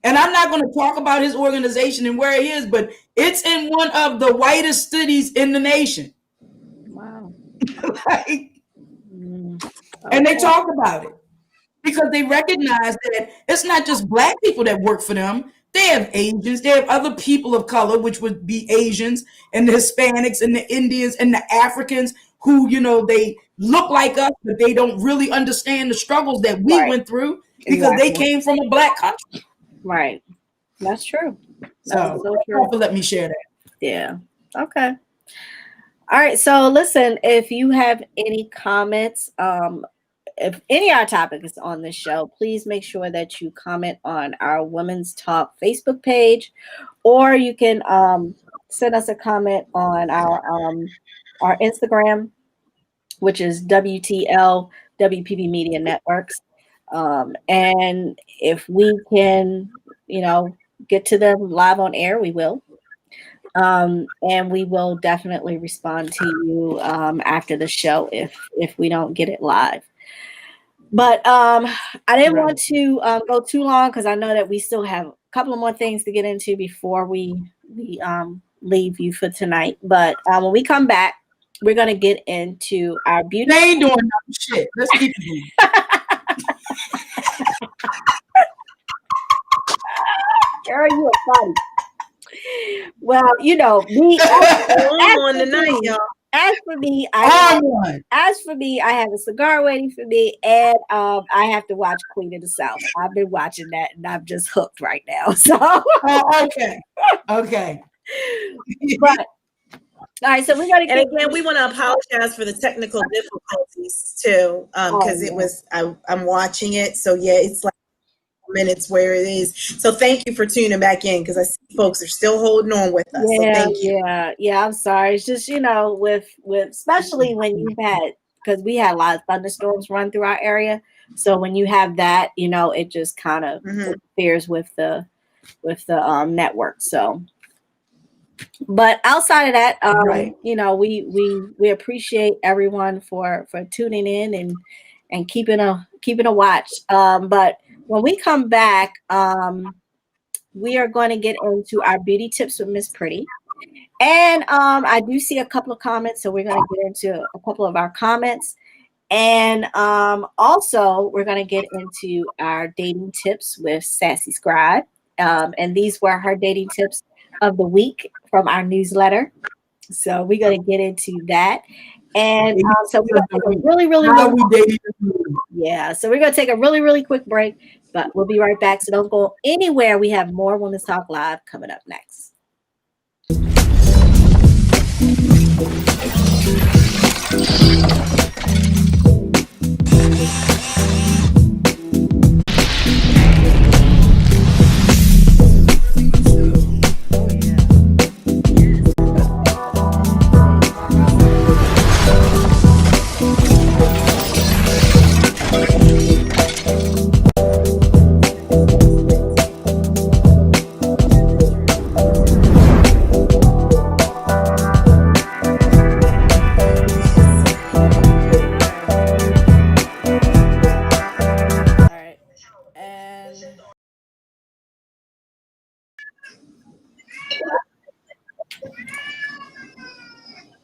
And I'm not going to talk about his organization and where he is, but it's in one of the whitest cities in the nation. Wow. Like, and they talk about it because they recognize that it's not just Black people that work for them. They have Asians, they have other people of color, which would be Asians and the Hispanics and the Indians and the Africans who, you know, they look like us, but they don't really understand the struggles that we went through because they came from a Black country. Right. That's true. So let me share that. Yeah. Okay. All right. So listen, if you have any comments, if any of our topics on this show, please make sure that you comment on our Women's Talk Facebook page, or you can send us a comment on our Instagram, which is WTL Wpb Media Networks. And if we can, you know, get to them live on air, we will. And we will definitely respond to you after the show if we don't get it live. But I didn't want to go too long because I know that we still have a couple of more things to get into before we leave you for tonight. But when we come back, we're going to get into our beauty. They ain't doing no shit. Let's keep it moving. Girl, you are funny. Well, you know, me. As for me, I have a cigar waiting for me, and I have to watch Queen of the South. I've been watching that, and I'm just hooked right now. So, okay. But all right, so we're gonna. And again, we want to apologize for the technical difficulties too, because it was I'm watching it, so yeah, it's like minutes where it is. So thank you for tuning back in because I see folks are still holding on with us. Yeah, so thank you. Yeah. I'm sorry. It's just, you know, with especially when you've had, because we had a lot of thunderstorms run through our area. So when you have that, you know, it just kind of interferes with the network. So, but outside of that, you know, we appreciate everyone for tuning in and keeping a watch. But when we come back, we are going to get into our beauty tips with Miss Pretty. And I do see a couple of comments, so we're going to get into a couple of our comments. And also, we're going to get into our dating tips with Sassy Scribe. And these were her dating tips of the week from our newsletter. So we're going to get into that. And so we're going to take a really so we're going to take a really quick break, but we'll be right back. So don't go anywhere. We have more Women's Talk Live coming up next.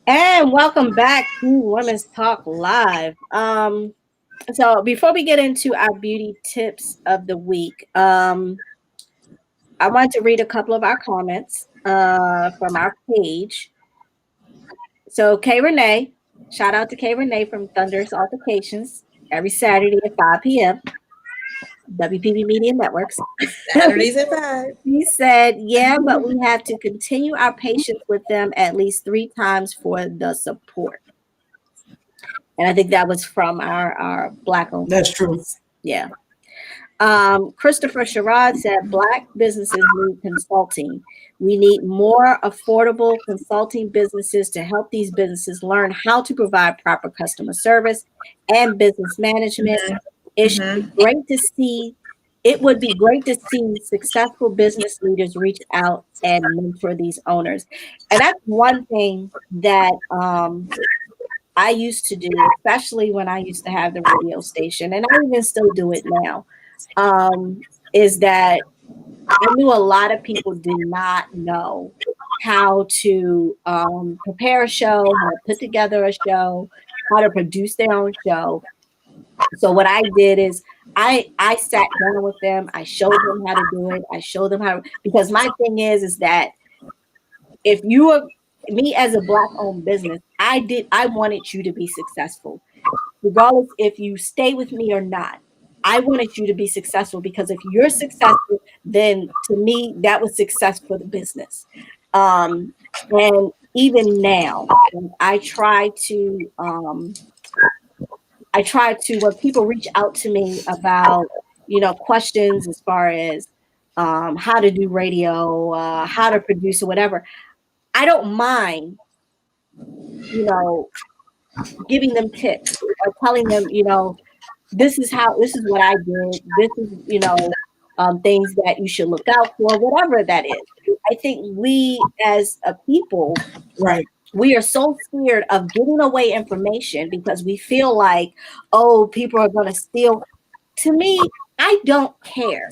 And welcome back to Women's Talk Live. So before we get into our beauty tips of the week, I want to read a couple of our comments from our page. So Kay Renee, shout out to Kay Renee from Thunderous Altercations. every Saturday at 5 p.m. Wpb Media Networks. Saturdays at 5. He said, yeah, but we have to continue our patience with them at least 3 times for the support. And I think that was from our Black-owned. That's true. Yeah. Christopher Sherrod said, Black businesses need consulting. We need more affordable consulting businesses to help these businesses learn how to provide proper customer service and business management. It would be great to see successful business leaders reach out and mentor these owners. And that's one thing that I used to do, especially when I used to have the radio station, and I even still do it now, is that I knew a lot of people did not know how to prepare a show, how to put together a show, how to produce their own show. So what I did is I sat down with them. I showed them how to do it. I showed them how, because my thing is that if you are me as a Black-owned business, I wanted you to be successful, regardless if you stay with me or not. I wanted you to be successful, because if you're successful, then to me that was success for the business. And even now, I try to when people reach out to me about questions as far as how to do radio, how to produce or whatever, I don't mind giving them tips or telling them this is what I did. This is, things that you should look out for, whatever that is. I think we as a people, right, we are so scared of giving away information because we feel like, oh, people are going to steal. To me, I don't care.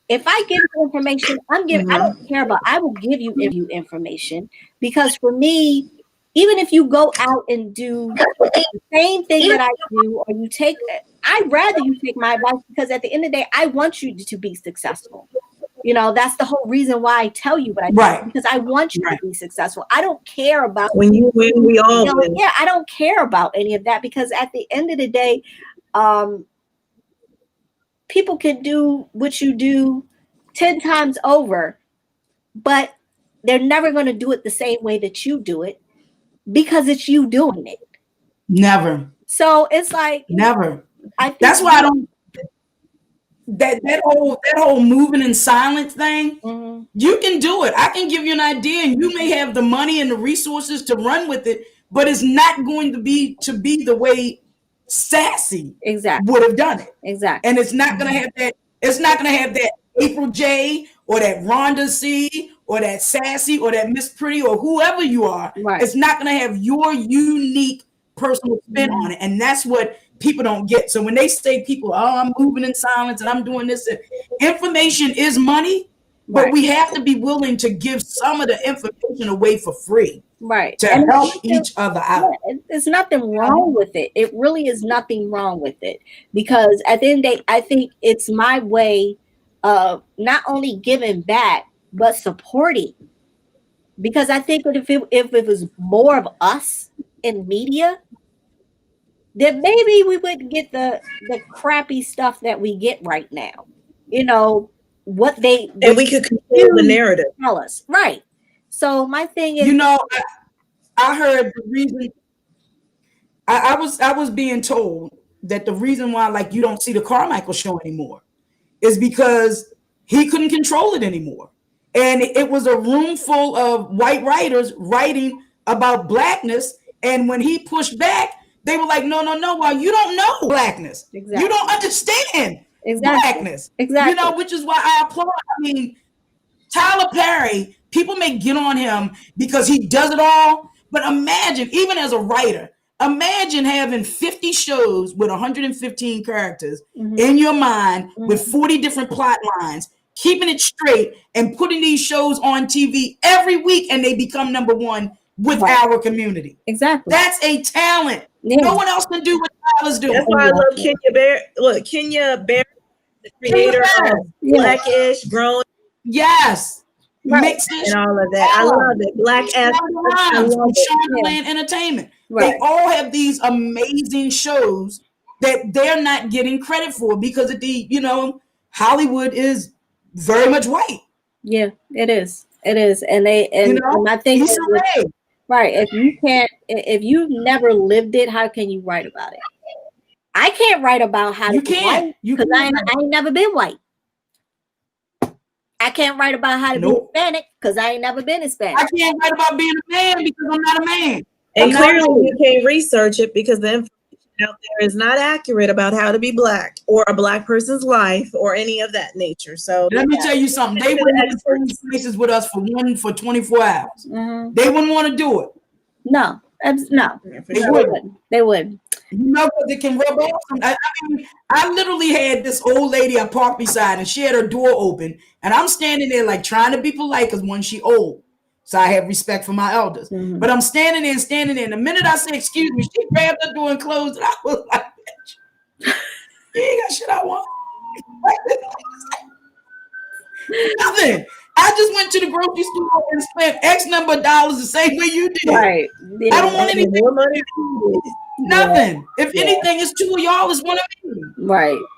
If I give you information, I don't care about, I will give you information, because for me, even if you go out and do the same thing that I do, or you take, I'd rather you take my advice, because at the end of the day, I want you to be successful. That's the whole reason why I tell you what I do, because I want you to be successful. I don't care about when you win, we all win. Yeah, I don't care about any of that, because at the end of the day, people can do what you do 10 times over, but they're never going to do it the same way that you do it, because it's you doing it. Never. So it's like never. I think that's why I don't. That whole moving in silence thing. Mm-hmm. You can do it. I can give you an idea, and you may have the money and the resources to run with it, but it's not going to be the way Sassy would have done it. Exactly. And it's not going to have that. It's not going to have that April J or that Rhonda C or that Sassy or that Miss Pretty or whoever you are. Right. It's not going to have your unique personal spin on it, and that's what people don't get. So when they say people, oh, I'm moving in silence and I'm doing this, information is money, but we have to be willing to give some of the information away for free, right? To help each other out. There's nothing wrong with it. It really is nothing wrong with it, because at the end of the day, I think it's my way of not only giving back but supporting. Because I think that if it was more of us in media, then maybe we wouldn't get the crappy stuff that we get right now. What they and we could control the narrative. Tell us, right? So my thing is, I heard the reason. I was being told that the reason why, like, you don't see the Carmichael show anymore is because he couldn't control it anymore. And it was a room full of white writers writing about blackness. And when he pushed back, they were like, no, well, you don't know blackness. Exactly. You don't understand blackness. Exactly. Which is why I applaud. I mean, Tyler Perry, people may get on him because he does it all. But imagine, even as a writer, imagine having 50 shows with 115 characters in your mind with 40 different plot lines, keeping it straight and putting these shows on TV every week, and they become number one with our community. Exactly. That's a talent. Yeah. No one else can do what Tyler's doing. That's why I love Kenya Bear. Look, Kenya Bear, the creator of Blackish, Grown. Yes. Mixed and all of that. I love it. Black ass. Shondaland Entertainment. Right. They all have these amazing shows that they're not getting credit for because of Hollywood is very much white. Yeah, it is. It is. And and I think right. If you've never lived it, how can you write about it? I can't write about how to be white because I ain't never been white. I can't write about how to be Hispanic because I ain't never been Hispanic. I can't write about being a man because I'm not a man. And clearly you can't research it because the information out there is not accurate about how to be Black or a Black person's life or any of that nature. So let me tell you something. They wouldn't have certain places with us for 24 hours. Mm-hmm. They wouldn't want to do it. No. They wouldn't. Because it can rub off. I literally had this old lady I parked beside, and she had her door open, and I'm standing there like trying to be polite because one, she old, so I have respect for my elders. Mm-hmm. But I'm standing there, and the minute I say excuse me, she grabbed the door and closed it. I was like, bitch, you ain't got shit I want. Nothing. I just went to the grocery store and spent X number of dollars the same way you did. Right. Yeah. I don't want anything. Nothing. If anything, it's two of y'all is one of me.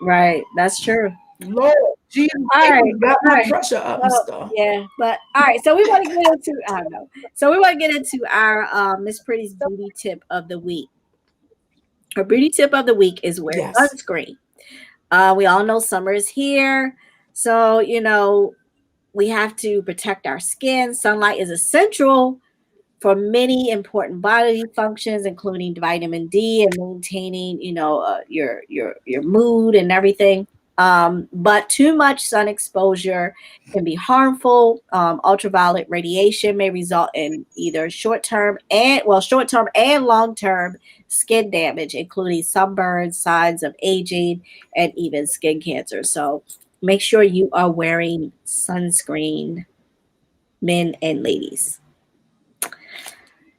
Right. That's true. Lord, Jesus, all right. Got my pressure up and stuff. Yeah, but all right. So we want to get into I don't know. So we want to get into our Miss Pretty's beauty tip of the week. Her beauty tip of the week is wear sunscreen. We all know summer is here, so we have to protect our skin. Sunlight is essential for many important bodily functions, including vitamin D and maintaining, your mood and everything. But too much sun exposure can be harmful. Ultraviolet radiation may result in either short-term and long-term skin damage, including sunburn, signs of aging, and even skin cancer. So make sure you are wearing sunscreen, men and ladies.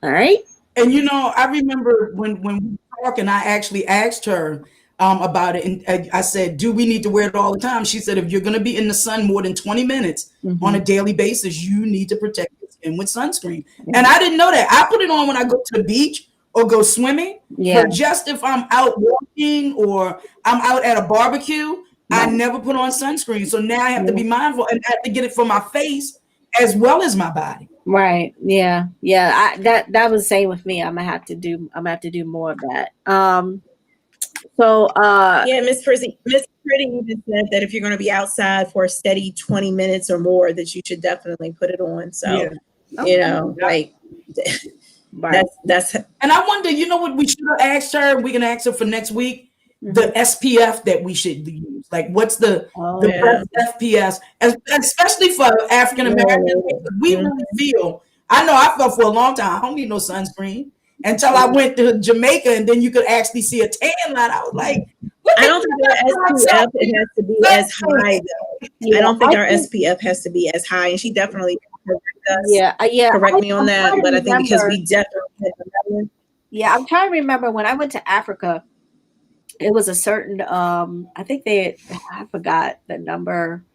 All right. And I remember when we talked, and I actually asked her about it, and I said, "Do we need to wear it all the time?" She said, "If you're going to be in the sun more than 20 minutes on a daily basis, you need to protect your skin with sunscreen." Mm-hmm. And I didn't know that. I put it on when I go to the beach or go swimming. Yeah. But just if I'm out walking or I'm out at a barbecue, I never put on sunscreen. So now I have to be mindful and I have to get it for my face as well as my body. Right. Yeah. Yeah. That was the same with me. I'm gonna have to do more of that. Miss Pretty even said that if you're going to be outside for a steady 20 minutes or more, that you should definitely put it on. So, that's. And I wonder, what we should have asked her? We can ask her for next week. The SPF that we should use, like what's the best SPF, especially for African Americans. We really feel. I know I felt for a long time. I don't need no sunscreen until I went to Jamaica, and then you could actually see a tan line. I was like, I don't think our SPF has to be as high though. Yeah, I don't think our SPF has to be as high, and she definitely correct me on that. But I think because we definitely I'm trying to remember when I went to Africa. It was a certain, I forgot the number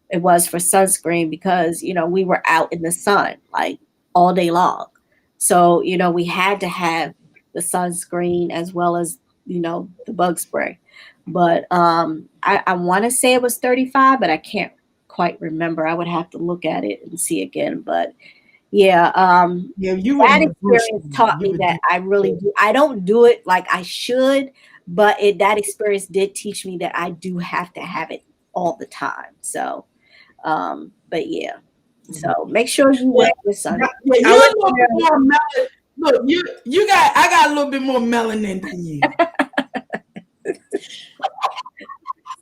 it was for sunscreen because, we were out in the sun like all day long. So, we had to have the sunscreen as well as, the bug spray. But I want to say it was 35, but I can't quite remember. I would have to look at it and see again. But that experience taught me that I don't do it like I should. But that experience did teach me that I do have to have it all the time. So, So make sure you wear the sun. Look, I got a little bit more melanin than you.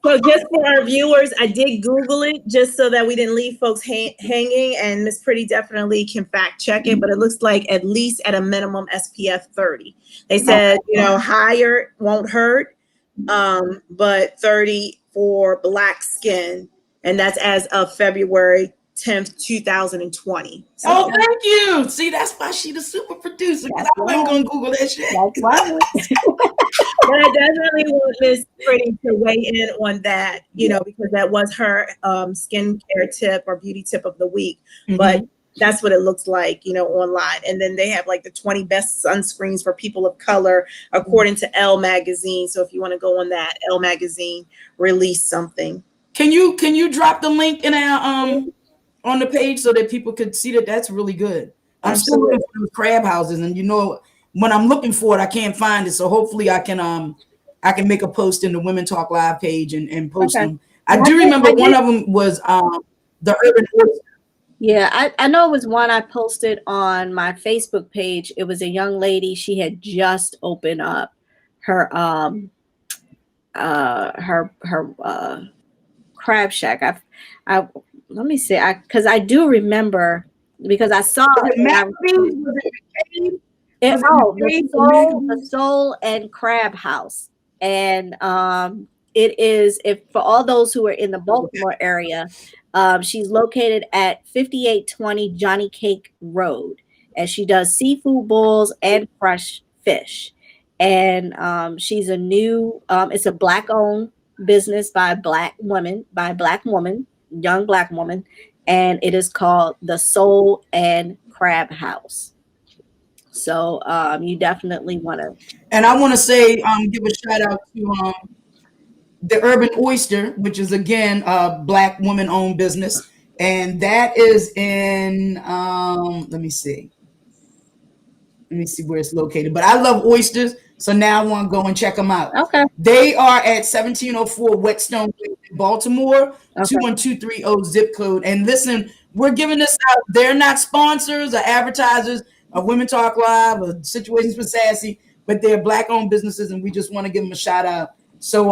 So just for our viewers, I did Google it just so that we didn't leave folks hanging, and Miss Pretty definitely can fact check it, but it looks like at least at a minimum SPF 30. They said, higher won't hurt, but 30 for Black skin, and that's as of February 10th, 2020. So, thank you. See, that's why she the super producer. I wasn't going to Google that shit. That's why. But I definitely want Miss Pretty to weigh in on that, because that was her skincare tip or beauty tip of the week. Mm-hmm. But That's what it looks like, online. And then they have like the 20 best sunscreens for people of color, according to Elle magazine. So if you want to go on that, Elle magazine released something. Can you drop the link in our on the page so that people could see that? That's really good. I'm still looking for those crab houses, and when I'm looking for it, I can't find it. So hopefully I can make a post in the Women Talk Live page and post them. I do remember one of them was the Urban Oyster. Yeah, I know it was one I posted on my Facebook page. It was a young lady. She had just opened up her crab shack. I let me see, because I do remember, because I saw it. The Soul and Crab House, and it is, if for all those who are in the Baltimore area. She's located at 5820 Johnny Cake Road, and she does seafood bowls and fresh fish. And she's a new, it's a Black-owned business by a Black woman, young Black woman, and it is called the Soul and Crab House. So you definitely want to. And I want to say, give a shout out to the Urban Oyster, which is again a Black woman-owned business, and that is in let me see where it's located. But I love oysters, so now I want to go and check them out. Okay, they are at 1704 Whetstone, Baltimore, 21230 zip code. And listen, we're giving this out. They're not sponsors or advertisers of Women Talk Live or Situations with Sassy, but they're Black-owned businesses, and we just want to give them a shout out. So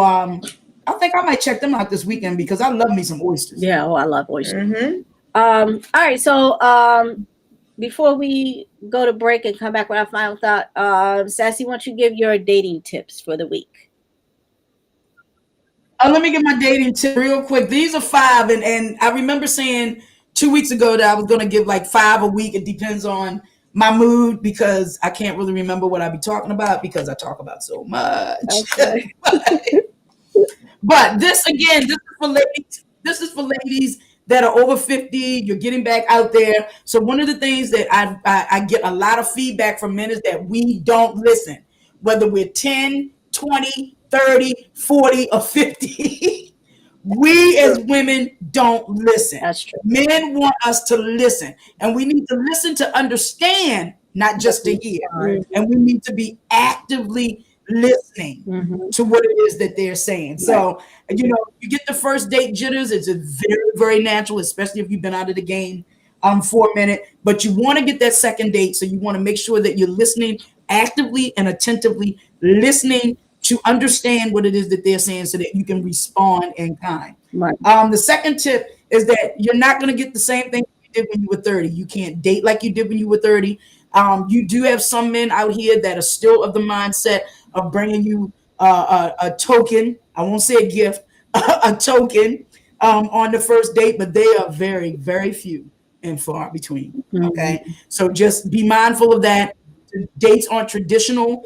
I think I might check them out this weekend because I love me some oysters. Yeah, I love oysters. All right, so before we go to break and come back with our final thought, Sassy, why don't you give your dating tips for the week? Let me get my dating tip real quick. These are 5, and I remember saying 2 weeks ago that I was going to give like 5 a week. It depends on my mood because I can't really remember what I be talking about because I talk about so much. Okay. But this is for ladies. This is for ladies that are over 50. You're getting back out there. So one of the things that I get a lot of feedback from men is that we don't listen, whether we're 10, 20, 30, 40, or 50. We as women don't listen. That's true. Men want us to listen, and we need to listen to understand, not just to hear. And we need to be actively listening to what it is that they're saying. So, you get the first date jitters. It's a very, very natural, especially if you've been out of the game for a minute. But you want to get that second date. So you want to make sure that you're listening actively and attentively, listening to understand what it is that they're saying so that you can respond in kind. Right. The second tip is that you're not going to get the same thing you did when you were 30. You can't date like you did when you were 30. You do have some men out here that are still of the mindset of bringing you a token. I won't say a gift, a token on the first date, but they are very, very few and far between. Okay. So just be mindful of that. Dates aren't traditional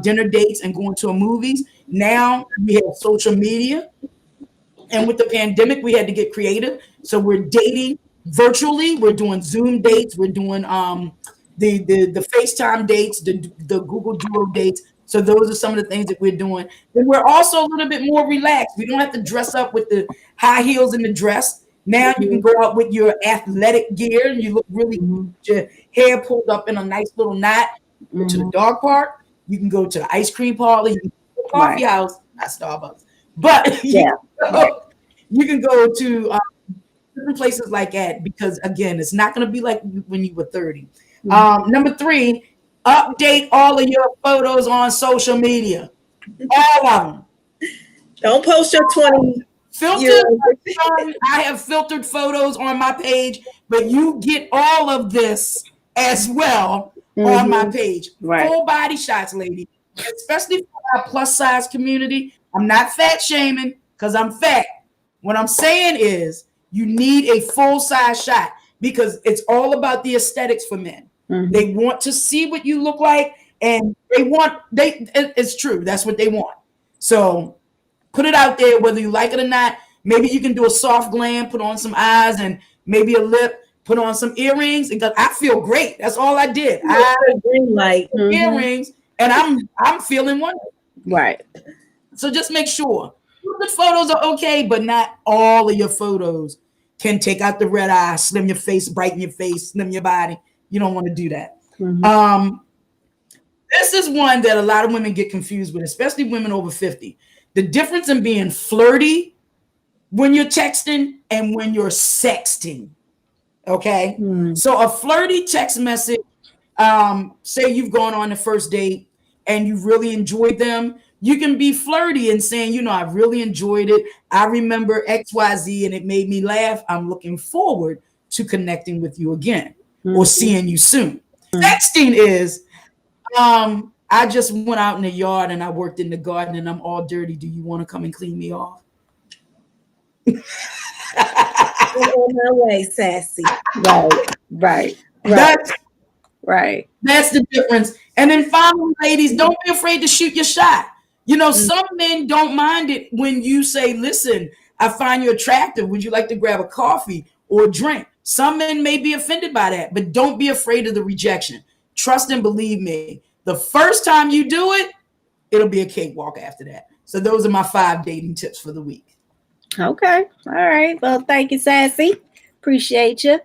dinner dates and going to a movies. Now we have social media. And with the pandemic, we had to get creative. So we're dating virtually. We're doing Zoom dates. We're doing the FaceTime dates, the Google Duo dates. So those are some of the things that we're doing. And we're also a little bit more relaxed. We don't have to dress up with the high heels and the dress. Now you can go out with your athletic gear and you look really good. Your hair pulled up in a nice little knot. Go to the dog park. You can go to the ice cream parlor. You can go to the coffee house, not Starbucks. But you can go to different places like that because, again, it's not going to be like when you were 30. Number 3, update all of your photos on social media. All of them. Don't post your 20. Filtered. I have filtered photos on my page, but you get all of this as well on my page. Right. Full body shots, lady. Especially for our plus size community. I'm not fat shaming because I'm fat. What I'm saying is you need a full size shot because it's all about the aesthetics for men. They want to see what you look like, and it's true. That's what they want. So put it out there, whether you like it or not. Maybe you can do a soft glam, put on some eyes and maybe a lip. put on some earrings, and I feel great. That's all I did. I green light earrings, and I'm feeling wonderful. Right. So just make sure the photos are okay, but not all of your photos can take out the red eye, slim your face, brighten your face, slim your body. You don't want to do that. This is one that a lot of women get confused with, especially women over 50. The difference in being flirty when you're texting and when you're sexting. Okay. So a flirty text message, say you've gone on the first date and you really enjoyed them. You can be flirty and saying, you know, I really enjoyed it. I remember XYZ and it made me laugh. I'm looking forward to connecting with you again or seeing you soon. Sexting is, I just went out in the yard and I worked in the garden and I'm all dirty. Do you want to come and clean me off? On my way, sassy. Right. That's the difference. And then finally, ladies, don't be afraid to shoot your shot. You know, some men don't mind it when you say, listen, I find you attractive. Would you like to grab a coffee or a drink? Some men may be offended by that, but don't be afraid of the rejection. Trust and believe me. The first time you do it, it'll be a cakewalk after that. So those are my 5 dating tips for the week. Okay. All right. Well, thank you, Sassy. Appreciate you.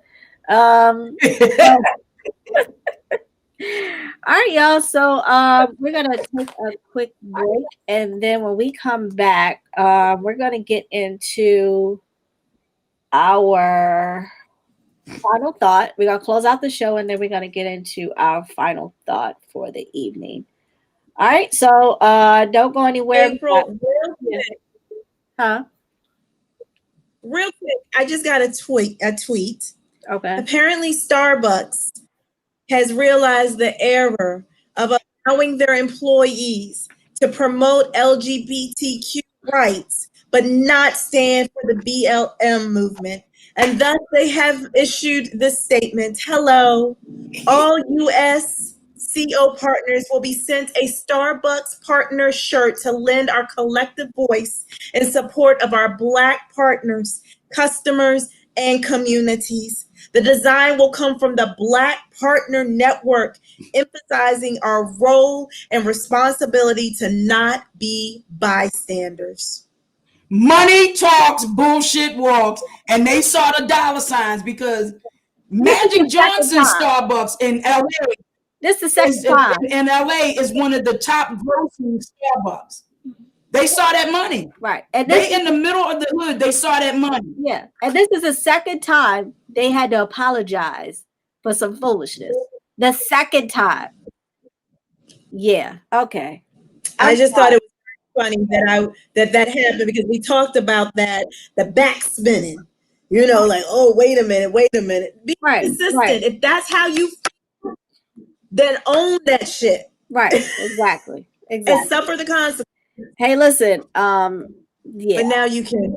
All right, y'all. So we're gonna take a quick break, and then when we come back, we're gonna get into our final thought. We're gonna close out the show, and then we're gonna get into our final thought for the evening. All right. So don't go anywhere. April, real quick, I just got a tweet. Okay. Apparently, Starbucks has realized the error of allowing their employees to promote LGBTQ rights, but not stand for the BLM movement. And thus, they have issued this statement. Hello, all U.S. CO partners will be sent a Starbucks partner shirt to lend our collective voice in support of our Black partners, customers, and communities. The design will come from the Black Partner Network, emphasizing our role and responsibility to not be bystanders. Money talks, bullshit walks, and they saw the dollar signs because Magic Johnson's Starbucks in LA. This is the second time. In LA is one of the top grossing Starbucks. They saw that money. Right. And they in the middle of the hood, they saw that money. Yeah. And this is the second time they had to apologize for some foolishness. The second time. Yeah. Okay. I just thought it was funny that happened because we talked about that, the back spinning. You know, like, oh, wait a minute. Be consistent. Right. If that's how you feel, then own that shit. Right. Exactly. And suffer the consequences. Hey, listen. Yeah. But now you can.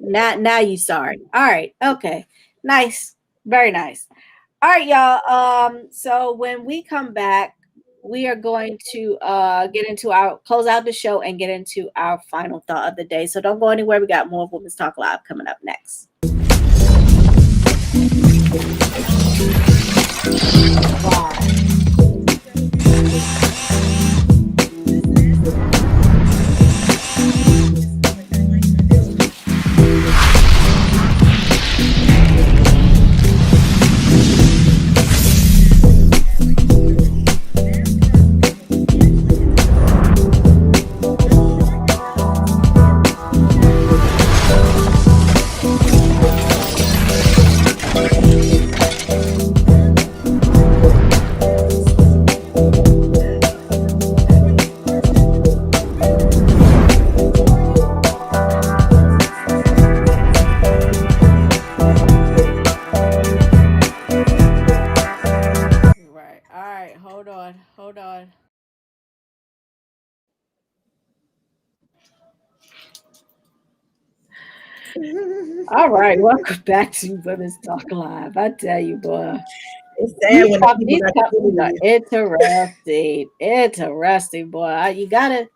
Now you sorry. All right. Okay. Nice. Very nice. All right, y'all. So when we come back, we are going to get into our close out the show and get into our final thought of the day. So don't go anywhere. We got more Women's Talk Live coming up next. Wow. Hold on. All right, welcome back to Women's Talk Live. I tell you, boy, it's sad when these topics are interesting, boy. You gotta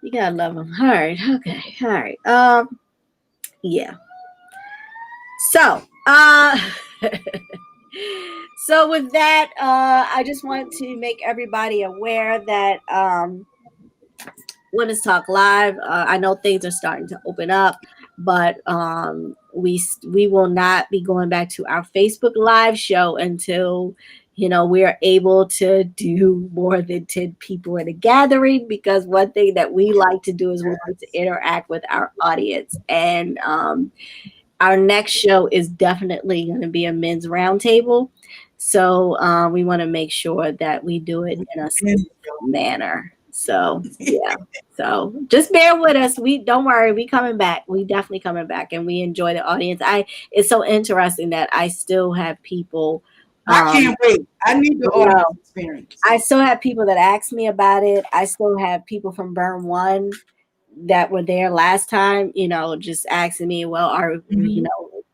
love them. All right, okay, all right. Yeah. So So with that, I just want to make everybody aware that Women's Talk Live. I know things are starting to open up, but we will not be going back to our Facebook Live show until we are able to do more than 10 people in a gathering. Because one thing that we like to do is we like to interact with our audience, and our next show is definitely going to be a men's roundtable. So we want to make sure that we do it in a safe manner. So yeah. So just bear with us. We don't worry. We coming back. We definitely coming back, and we enjoy the audience. It's so interesting that I still have people. I can't wait. I need the audience experience. I still have people that ask me about it. I still have people from Burn One that were there last time, just asking me, well, are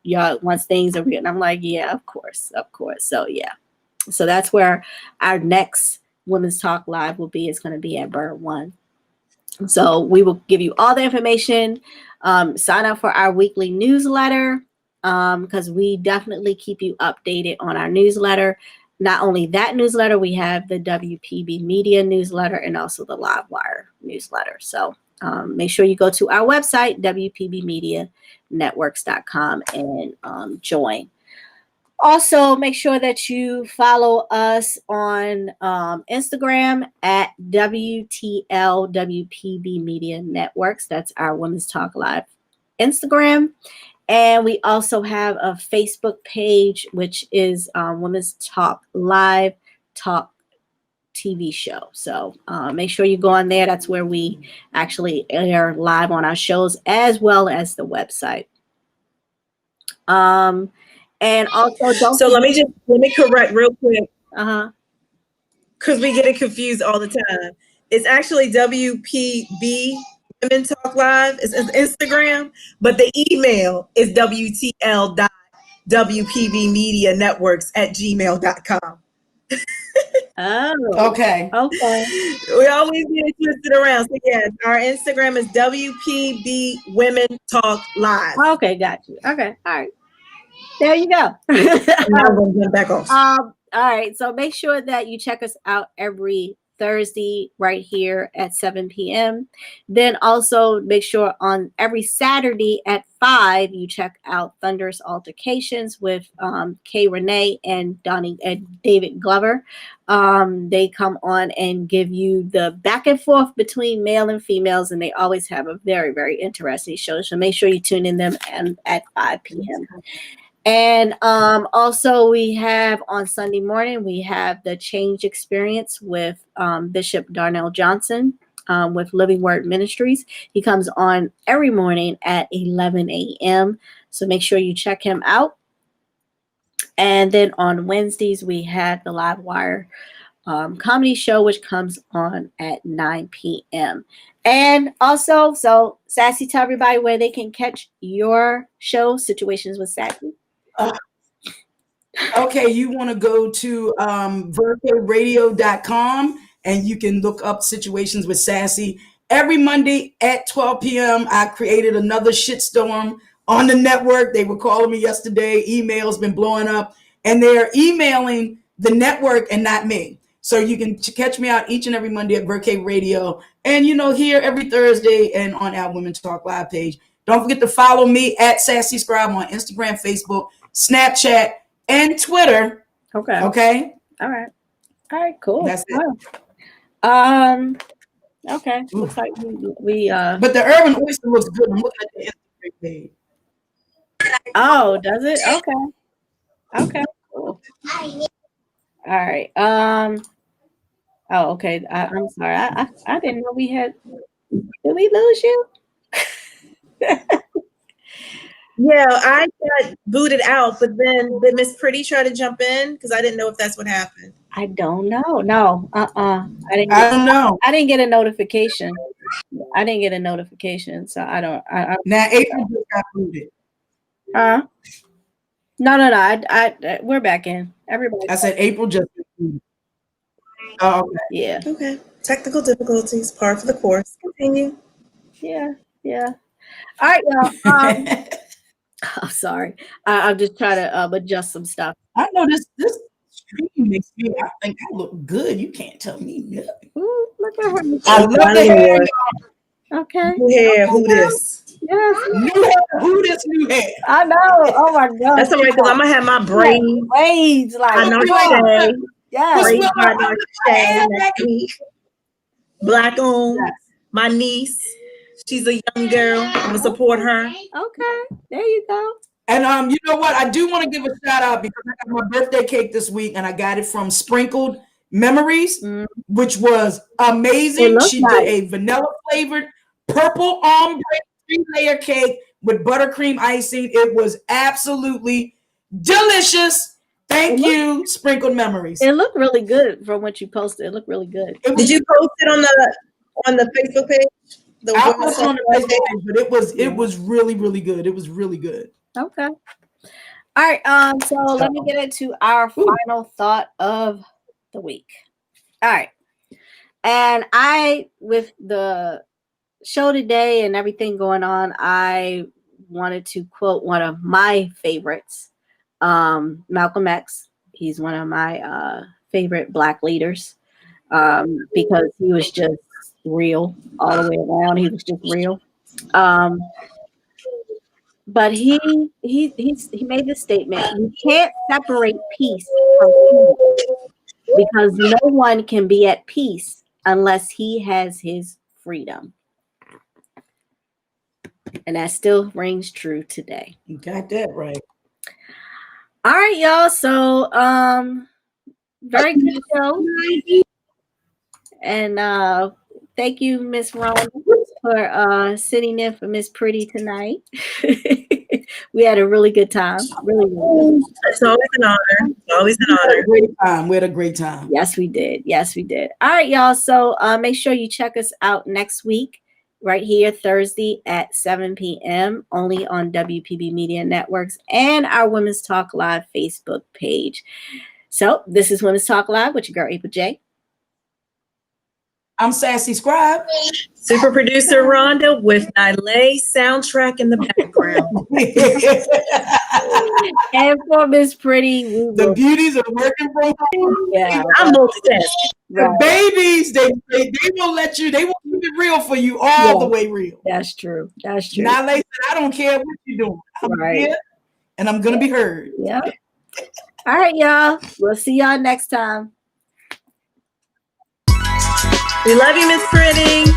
y'all once things are real? And I'm like, yeah, of course. So yeah. So that's where our next Women's Talk Live will be. It's going to be at Burn One. So we will give you all the information. Sign up for our weekly newsletter, because we definitely keep you updated on our newsletter. Not only that newsletter, we have the Wpb Media Newsletter and also the Livewire newsletter. So make sure you go to our website, wpbmedianetworks.com, and join. Also, make sure that you follow us on Instagram at WTLWPB Media Networks. That's our Women's Talk Live Instagram. And we also have a Facebook page, which is Women's Talk Live Talk TV show. So make sure you go on there. That's where we actually air live on our shows, as well as the website. And also don't. So let me correct real quick. Because we get it confused all the time. It's actually WPB Women Talk Live. It's Instagram, but the email is WTL.WPBMediaNetworks@gmail.com. Oh, okay. We always get it twisted around. So yes, our Instagram is WPB Women Talk Live. Okay, got you. Okay, all right. There you go. I'm going to get back off. All right. So make sure that you check us out every Thursday right here at 7 p.m. Then also make sure on every Saturday at 5 you check out Thunderous Altercations with Kay Renee and Donnie and David Glover. They come on and give you the back and forth between male and females, and they always have a very, very interesting show. So make sure you tune in them at 5 p.m. And also we have on Sunday morning, we have the Change Experience with Bishop Darnell Johnson with Living Word Ministries. He comes on every morning at 11 a.m. So make sure you check him out. And then on Wednesdays, we have the Livewire comedy show, which comes on at 9 p.m. And also, so Sassy, tell everybody where they can catch your show, Situations with Sassy. Okay, you want to go to verteradio.com and you can look up Situations with Sassy. Every Monday at 12 p.m., I created another shitstorm on the network. They were calling me yesterday. Emails been blowing up, and they're emailing the network and not me. So you can catch me out each and every Monday at Verteradio Radio, and here every Thursday and on our Women Talk Live page. Don't forget to follow me at Sassy Scribe on Instagram, Facebook, Snapchat, and Twitter. Okay. All right, cool. That's it. Okay. Ooh. Looks like we But the Urban Oyster looks good. I'm looking at the Instagram page. Oh, does it? Okay, cool. All right. Oh, okay. I'm sorry. I didn't know we had. Did we lose you? Yeah, I got booted out, but then did Miss Pretty try to jump in? Because I didn't know if that's what happened. I don't know. No. I don't know. I didn't get a notification. So I don't. Now April just got booted. No. I we're back in. Everybody. I said April just got booted. Oh, okay. Yeah. Okay. Technical difficulties, par for the course. Continue. Yeah. All right, y'all. I'm sorry. I'm just trying to adjust some stuff. I know this stream makes me. I think I look good. You can't tell me nothing. Ooh, look at her. I love the hair. Okay. Who hair? Who this? Yes. New hair. Who this new hair? I know. Oh my God. That's all right because I'm gonna have my braids. Braids like Anarche. yes. Braids by Anarche next week. Black on. Yes. My niece. She's a young girl. I'm gonna support her. Okay. There you go. And you know what? I do want to give a shout out because I got my birthday cake this week, and I got it from Sprinkled Memories, which was amazing. She did a vanilla flavored purple ombre 3-layer cake with buttercream icing. It was absolutely delicious. Thank you, Sprinkled Memories. It looked really good from what you posted. It looked really good. Did you post it on the Facebook page? I was on the Facebook page, but it was really, really good. It was really good. Okay. All right. So let me get into our final thought of the week. All right. And with the show today and everything going on, I wanted to quote one of my favorites, Malcolm X. He's one of my favorite Black leaders because he was just real all the way around. He was just real. But he made this statement: you can't separate peace from peace because no one can be at peace unless he has his freedom. And that still rings true today. You got that right. All right, y'all. So very good show. And thank you, Miss Rhonda, for sitting in for Miss Pretty tonight. We had a really good time. Really, really good. It's always an honor. It's always an honor. We had a great time. Yes, we did. Yes, we did. All right, y'all. So make sure you check us out next week, right here, Thursday at 7 p.m. only on Wpb Media Networks and our Women's Talk Live Facebook page. So this is Women's Talk Live with your girl, April J. I'm Sassy Scribe. Super producer Rhonda with Nile soundtrack in the background. And for Miss Pretty, the beauties of working from home. Yeah, I'm multitasking. The babies, they will let you, they will keep it real for you all the way real. That's true. That's true. Nile said, I don't care what you're doing. I'm here and I'm gonna be heard. Yeah. All right, y'all. We'll see y'all next time. We love you, Miss Pretty.